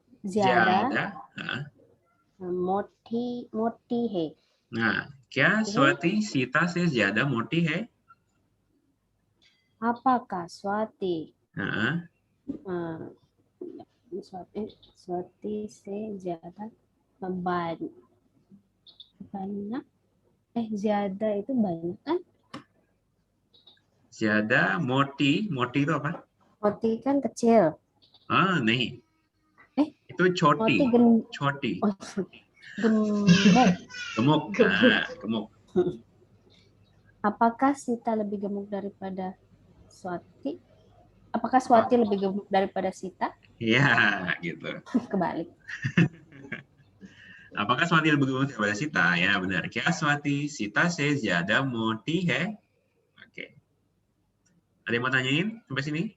मोटी है. Nah, क्या स्वाति सीता से ज्यादा मोटी है? Apakah Swati Swati से ज्यादा banyak? ज्यादा itu banyak kan? ज्यादा मोटी itu apa? Moti kan kecil. Nahi. Itu choti. Choti. Gemuk. Gemuk. Apakah Sita lebih gemuk daripada Swati? Apakah Swati lebih gemuk daripada Sita? Iya, gitu. Kebalik. Apakah Swati lebih gemuk daripada Sita? Ya, benar. Kya Swati Sita se zyada moti hai? Oke. Ada yang mau tanyain sampai sini?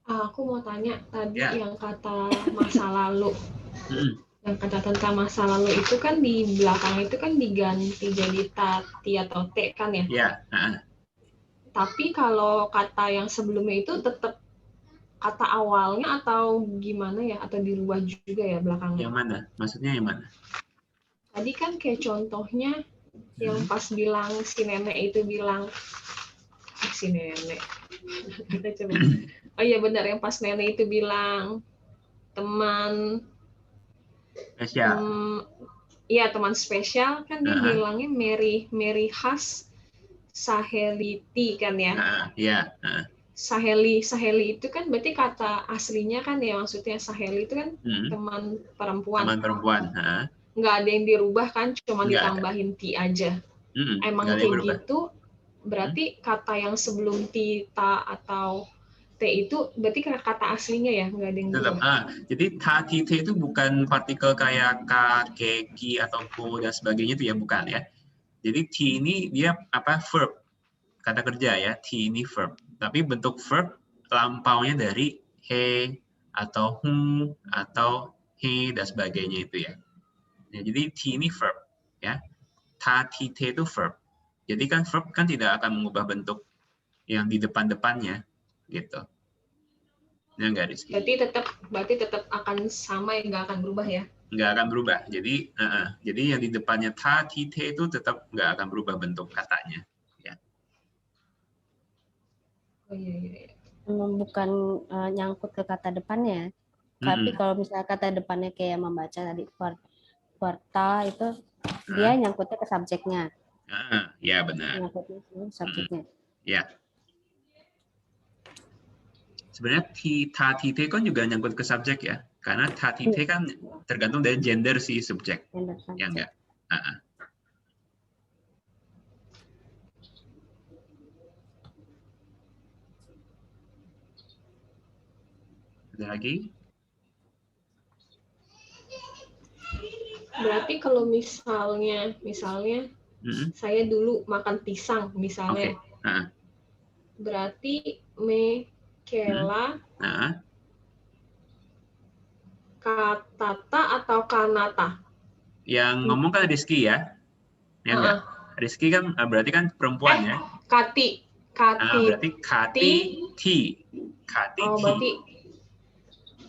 Aku mau tanya tadi yang kata masa lalu. Yang kata tentang masa lalu itu kan di belakang itu kan diganti jadi tati atau te kan ya? Iya. Tapi kalau kata yang sebelumnya itu tetap kata awalnya atau gimana ya? Atau dirubah juga ya belakangnya? Yang mana? Maksudnya yang mana? tadi kan kayak contohnya yang pas bilang si nenek itu bilang si nenek. Coba. Oh iya benar, yang pas nenek itu bilang teman spesial. Iya teman spesial kan dia bilangnya Mary Has Saheliti kan ya. Iya. Saheli itu kan berarti kata aslinya kan ya, maksudnya Saheli itu kan teman perempuan. Teman perempuan. Nggak ada yang dirubah kan, cuma Nggak ditambahin ada. ti aja. Emang kayak gitu, berarti kata yang sebelum tita atau t itu berarti kata aslinya ya, nggak ada yang dirubah. Jadi ta, ti, te itu bukan partikel kayak ka, ke, ki, atau ko, dan sebagainya itu ya, bukan ya. Jadi ti ini dia verb, kata kerja ya, ti ini verb. Tapi bentuk verb lampaunya dari he, atau hu, atau he, dan sebagainya itu ya. Jadi ti ini verb ya. Ta, ti, te itu verb. Jadi kan verb kan tidak akan mengubah bentuk yang di depan-depannya gitu. Ya enggak, Rizky? Berarti tetap akan sama, ya, nggak akan berubah ya? Nggak akan berubah. Jadi yang di depannya ta, ti, te itu tetap nggak akan berubah bentuk katanya. Ya. Oh iya. Bukan nyangkut ke kata depannya. Tapi kalau misalnya kata depannya kayak membaca tadi porta itu dia nyangkutnya ke subjeknya. Ya benar. Nyangkutnya ke subjeknya. Ya. Sebenarnya ta, ti, te kan juga nyangkut ke subjek ya. Karena ta, ti, te kan tergantung dari gender si subjek. Ya enggak? Ada lagi? Berarti kalau misalnya saya dulu makan pisang misalnya. Berarti Kela Katata atau Kanata? Yang ngomong kan Rizky ya? Ya enggak? Rizky kan berarti kan perempuan ya? Kati. Berarti kati, ti. Kati, ti.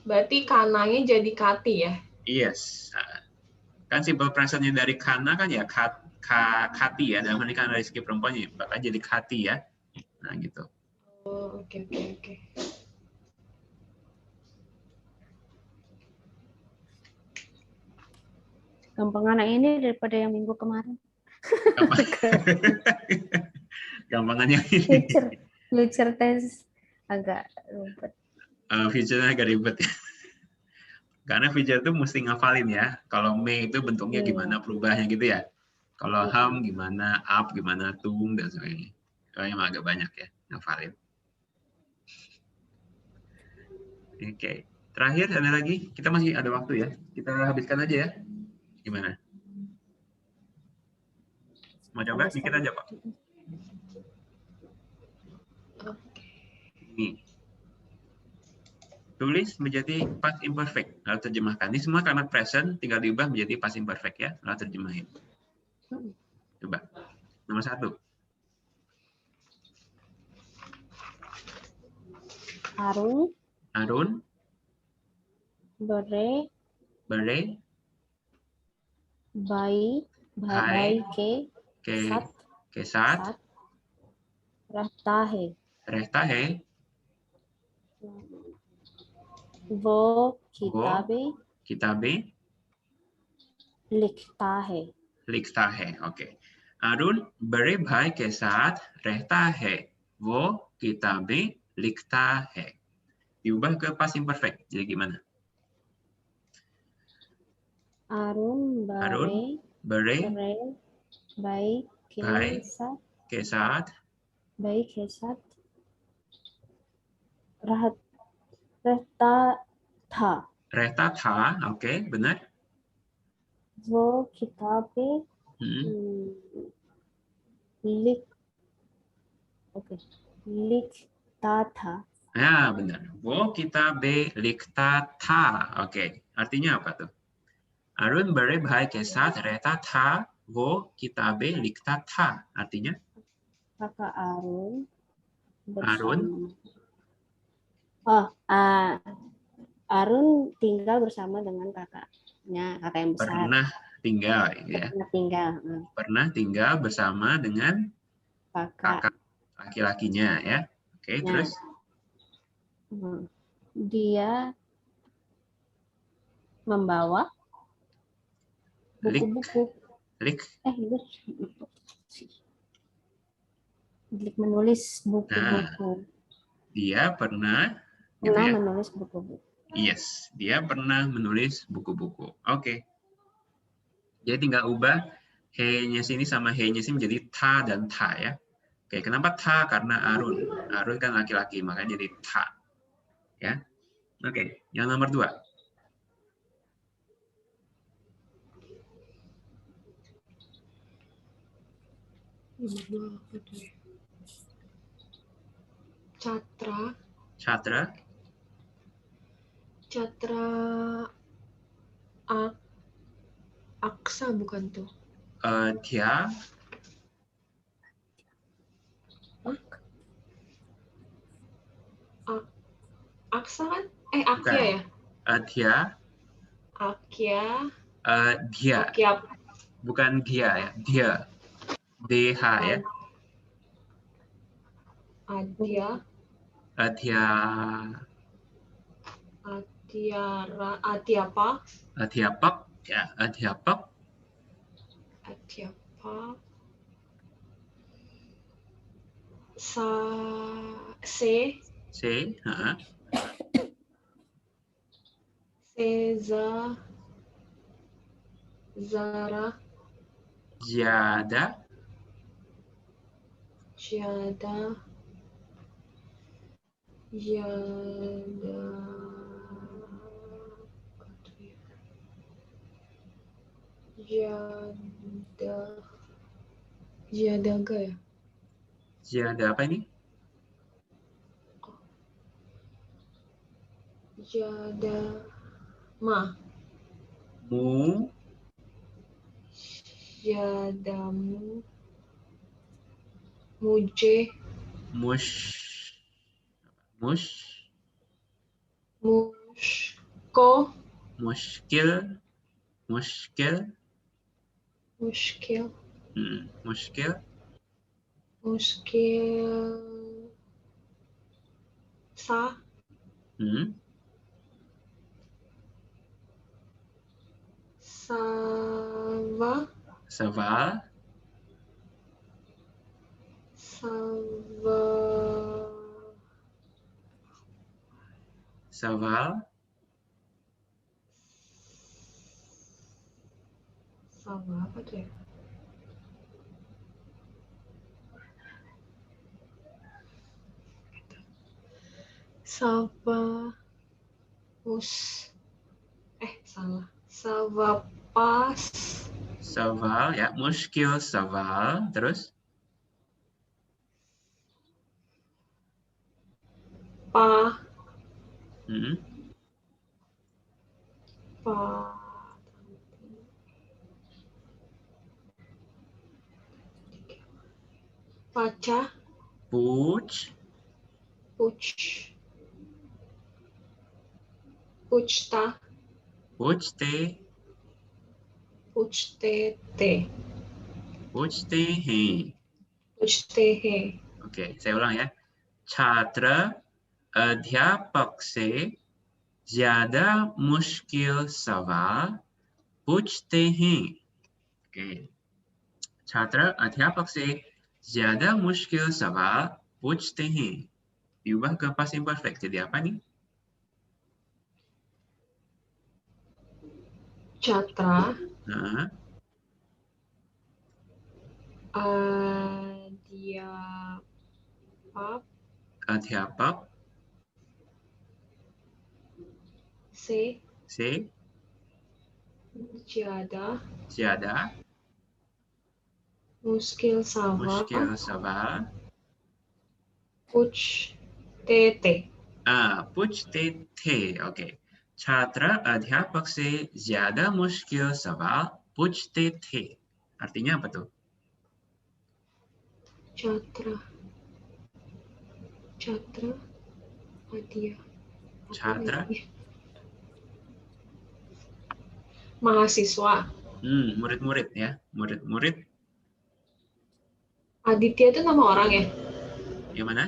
Berarti kananya jadi kati ya? Yes. Kan simple presentnya dari kana kan ya kati ya. Dalam hal ini kan Rizky perempuan ya, bakal jadi kati ya. Nah gitu. Oh, oke. Gampangan ini daripada yang minggu kemarin. Gampangannya ini. Future tense agak ribet. Future-nya agak ribet ya. Karena future itu mesti ngafalin ya. Kalau may itu bentuknya gimana perubahnya gitu ya. Kalau ham gimana, up gimana, tung dan sebagainya. Soalnya agak banyak ya ngafalin. Oke. Terakhir ada lagi? Kita masih ada waktu ya. Kita habiskan aja ya. Gimana? Mau coba dikit aja, Pak? Nih. Tulis menjadi past imperfect. Lalu terjemahkan. Ini semua karena present, tinggal diubah menjadi past imperfect ya. Lalu terjemahin. Coba. Nomor 1. Arun. Bere. Bayi ke sat. Rehtahe. Wo kitabe. Likhtahe. Oke. Arun bere bhai ke sath rehta hai. Wo kitabe likhta hai. Diubah ke past imperfect. Jadi gimana? Arun bere bhai ke sath rehta tha. Oke, benar. Wo kitabe likhta tha. Ya, benar. Wo kitabe likhta tha. Oke, artinya apa tuh? Arun bere bhai ke sath rehta tha. Wo kitabe likhta tha. Artinya? Kakak Arun Arun tinggal bersama dengan kakaknya, kakak yang besar. Pernah tinggal ya. Pernah tinggal. Pernah tinggal bersama dengan Kakak. kakak laki-lakinya ya. Oke, Nah. terus Dia membawa buku-buku. Lik menulis buku-buku. Nah, dia pernah Pernah gitu ya? menulis buku-buku. Yes, dia pernah menulis buku-buku. Oke. Jadi tinggal ubah he-nya sini sama he-nya sini menjadi ta dan ta ya. Oke, kenapa ta? Karena Arun. Arun kan laki-laki, makanya jadi ta. Ya. Oke, yang nomor 2. Catra. Catra. Aksa bukan tuh? Dia. Aksa kan? Akya Bukan. ya? Dia. Akya. Dia. Akya. Bukan dia ya. Dia. DH ya. Adya. Adyapak. Adhyapak ya. Adhyapak. Zara. Jada. Jadaga ya? Jada apa ini? Jadama. Jadamu. Muje. Mushko. Muskil. Sa. Saval. Sama apa tuh ya? Saval ya, muskil saval. Terus? Paca. Puchta. Puchtehe. Oke, saya ulang ya. Chatra adhyapak se zyada mushkil sawal पूछते हैं. Oke. छात्र अध्यापक से ज्यादा मुश्किल सवाल पूछते हैं. Diubah ke past imperfect. Jadi apa nih? Catra. Adhyapak. Se. Zyada. Muskil sawal. Puchtete. Puchtete. Oke. छात्र अध्यापक से ज्यादा मुश्किल सवाल पूछते थे. Artinya apa tuh? Mahasiswa. Murid-murid ya. Murid-murid. Aditya itu nama orang ya? Yang mana?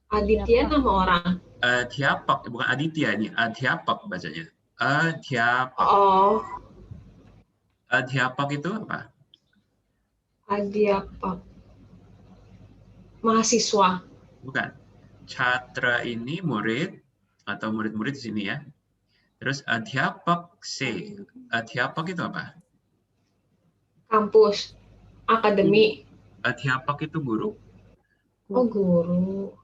Aditya nama orang. Adhyapak, bukan Aditya ini. Adhyapak bacanya. Adhyapak. Oh, Adhyapak itu apa? Adhyapak. Mahasiswa. Bukan. Chatra ini murid atau murid-murid di sini ya. Terus adhyapak C. Adhyapak itu apa? Kampus. Akademi. Adhyapak itu guru. Oh, guru.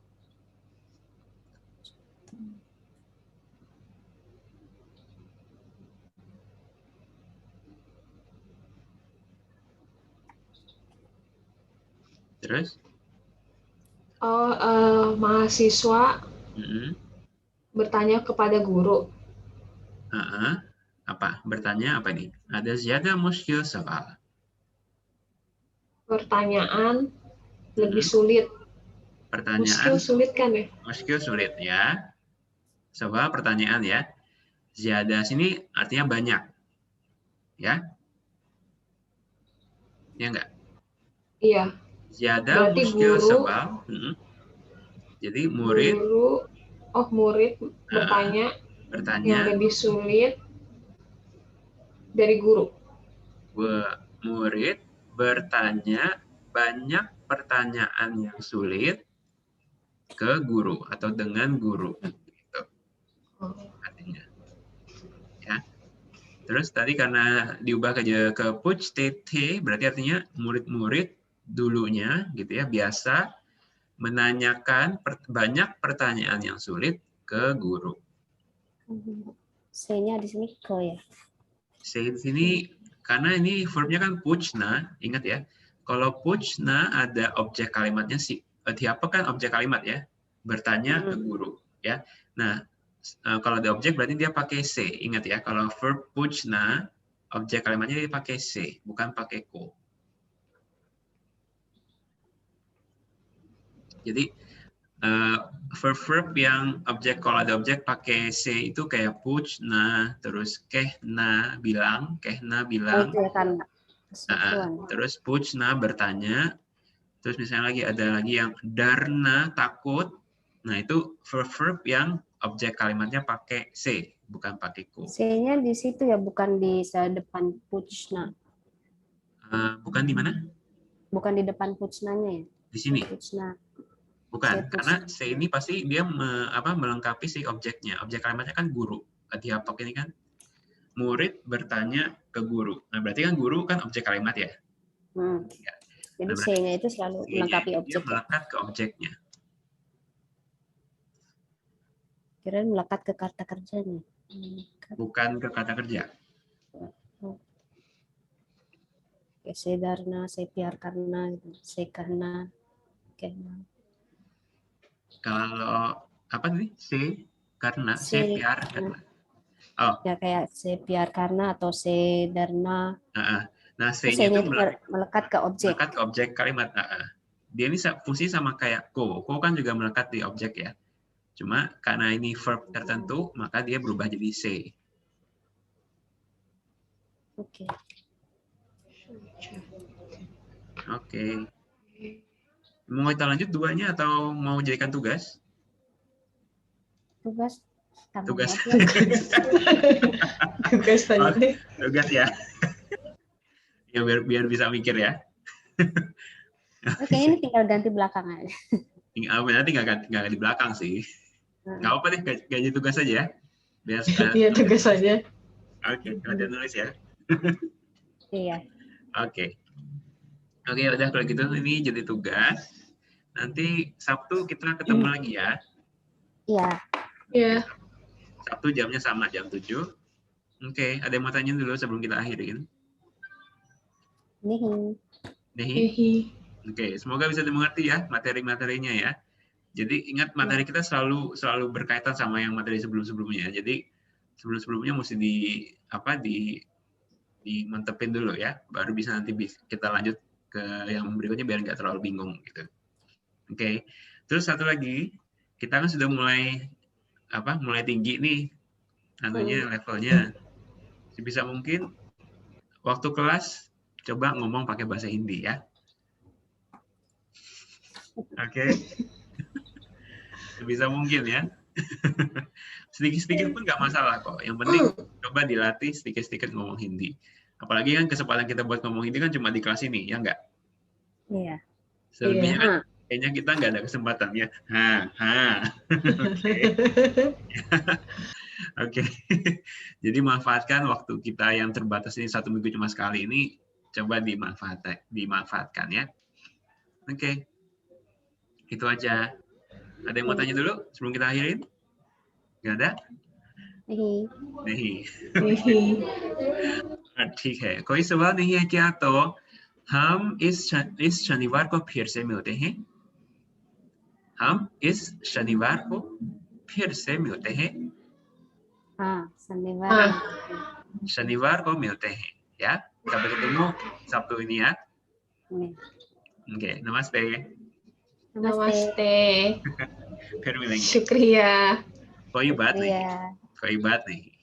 Terus? Oh, mahasiswa bertanya kepada guru. Apa? Bertanya apa nih? Ada zyada mushkil soal. Pertanyaan lebih sulit. Pertanyaan. Muskil sulit kan ya? Muskil sulit ya. Soal pertanyaan ya. Zyada sini artinya banyak. Ya? Ya enggak? Iya. Zyada muskil soal. Jadi murid. Murid bertanya. Yang lebih sulit dari guru. Murid bertanya banyak pertanyaan yang sulit ke guru atau dengan guru. Gitu. Artinya. Ya. Terus tadi karena diubah ke puj tt berarti artinya murid-murid dulunya gitu ya biasa menanyakan banyak pertanyaan yang sulit ke guru. C-nya di sini ke ya. C di sini karena ini verbnya kan puchna, ingat ya. Kalau puchna ada objek kalimatnya si. Siapa kan objek kalimat ya? Bertanya ke guru ya. Nah, kalau ada objek berarti dia pakai C. Ingat ya, kalau verb puchna objek kalimatnya dia pakai C, bukan pakai ko. Jadi verb yang objek kalau ada objek pakai C itu kayak puchna, terus kehna bilang, terus puchna bertanya, terus misalnya ada lagi yang darna takut. Nah itu verb yang objek kalimatnya pakai C, bukan pakai ko. C-nya di situ ya, bukan di depan puchna. Bukan di mana? Bukan di depan puchnanya ya? Di sini. Puchna. Bukan, karena C ini pasti dia melengkapi si objeknya. Objek kalimatnya kan guru. Adhyapak ini kan murid bertanya ke guru. Nah, berarti kan guru kan objek kalimat ya. Ya. Jadi C-nya itu selalu melengkapi objek. Dia melekat ke objeknya. Kirain melekat ke kata kerjanya. Bukan ke kata kerja. Kayak sedarna, sepiarkarna, sekarna, kena. Kalau apa nih? Karena sepiar karena. Oh. Ya kayak sepiar karena atau sedarna. Nah, C-nya itu melekat ke objek. Melekat ke objek kalimat. Dia ini fungsi sama kayak ko. Ko kan juga melekat di objek ya. Cuma karena ini verb tertentu, maka dia berubah jadi C. Oke. Mau kita lanjut duanya atau mau jadikan tugas? Tugas. Tugas. Tugas tadi. Tugas ya. Ya biar bisa mikir ya. Oke, ini tinggal ganti belakang aja. Tinggal ganti belakang sih. Nggak apa deh, gaji tugas aja ya. Iya, tugas aja. Oke, ada nulis ya. Iya. Oke, udah kalau gitu ini jadi tugas. Nanti Sabtu kita ketemu lagi ya. Iya. Iya. Sabtu jamnya sama, jam 7. Oke, ada yang mau tanya dulu sebelum kita akhirin? Nehi. Oke, semoga bisa dimengerti ya materi-materinya ya. Jadi ingat materi kita selalu berkaitan sama yang materi sebelum-sebelumnya. Jadi sebelum-sebelumnya mesti dimantepin dulu ya, baru bisa nanti kita lanjut ke yang berikutnya biar nggak terlalu bingung gitu. Oke. Terus satu lagi, kita kan sudah mulai tinggi nih levelnya. Sebisa mungkin waktu kelas coba ngomong pakai bahasa Hindi ya. Oke. Sebisa mungkin ya. Sedikit-sedikit pun nggak masalah kok. Yang penting coba dilatih sedikit-sedikit ngomong Hindi. Apalagi kan kesempatan kita buat ngomong Hindi kan cuma di kelas ini, ya nggak? Iya. Selebihnya kan kayaknya kita nggak ada kesempatan ya. Oke. Jadi manfaatkan waktu kita yang terbatas ini 1 minggu cuma sekali ini, coba dimanfaatkan ya. Oke. Itu aja. Ada yang mau tanya dulu sebelum kita akhirin? Nggak ada? नहीं ठीक है कोई सवाल नहीं है क्या तो हम इस शनिवार को फिर से मिलते हैं शनिवार को मिलते हैं ya sampai ketemu Sabtu ini ya oke namaste फिर मिलेंगे शुक्रिया कोई बात नहीं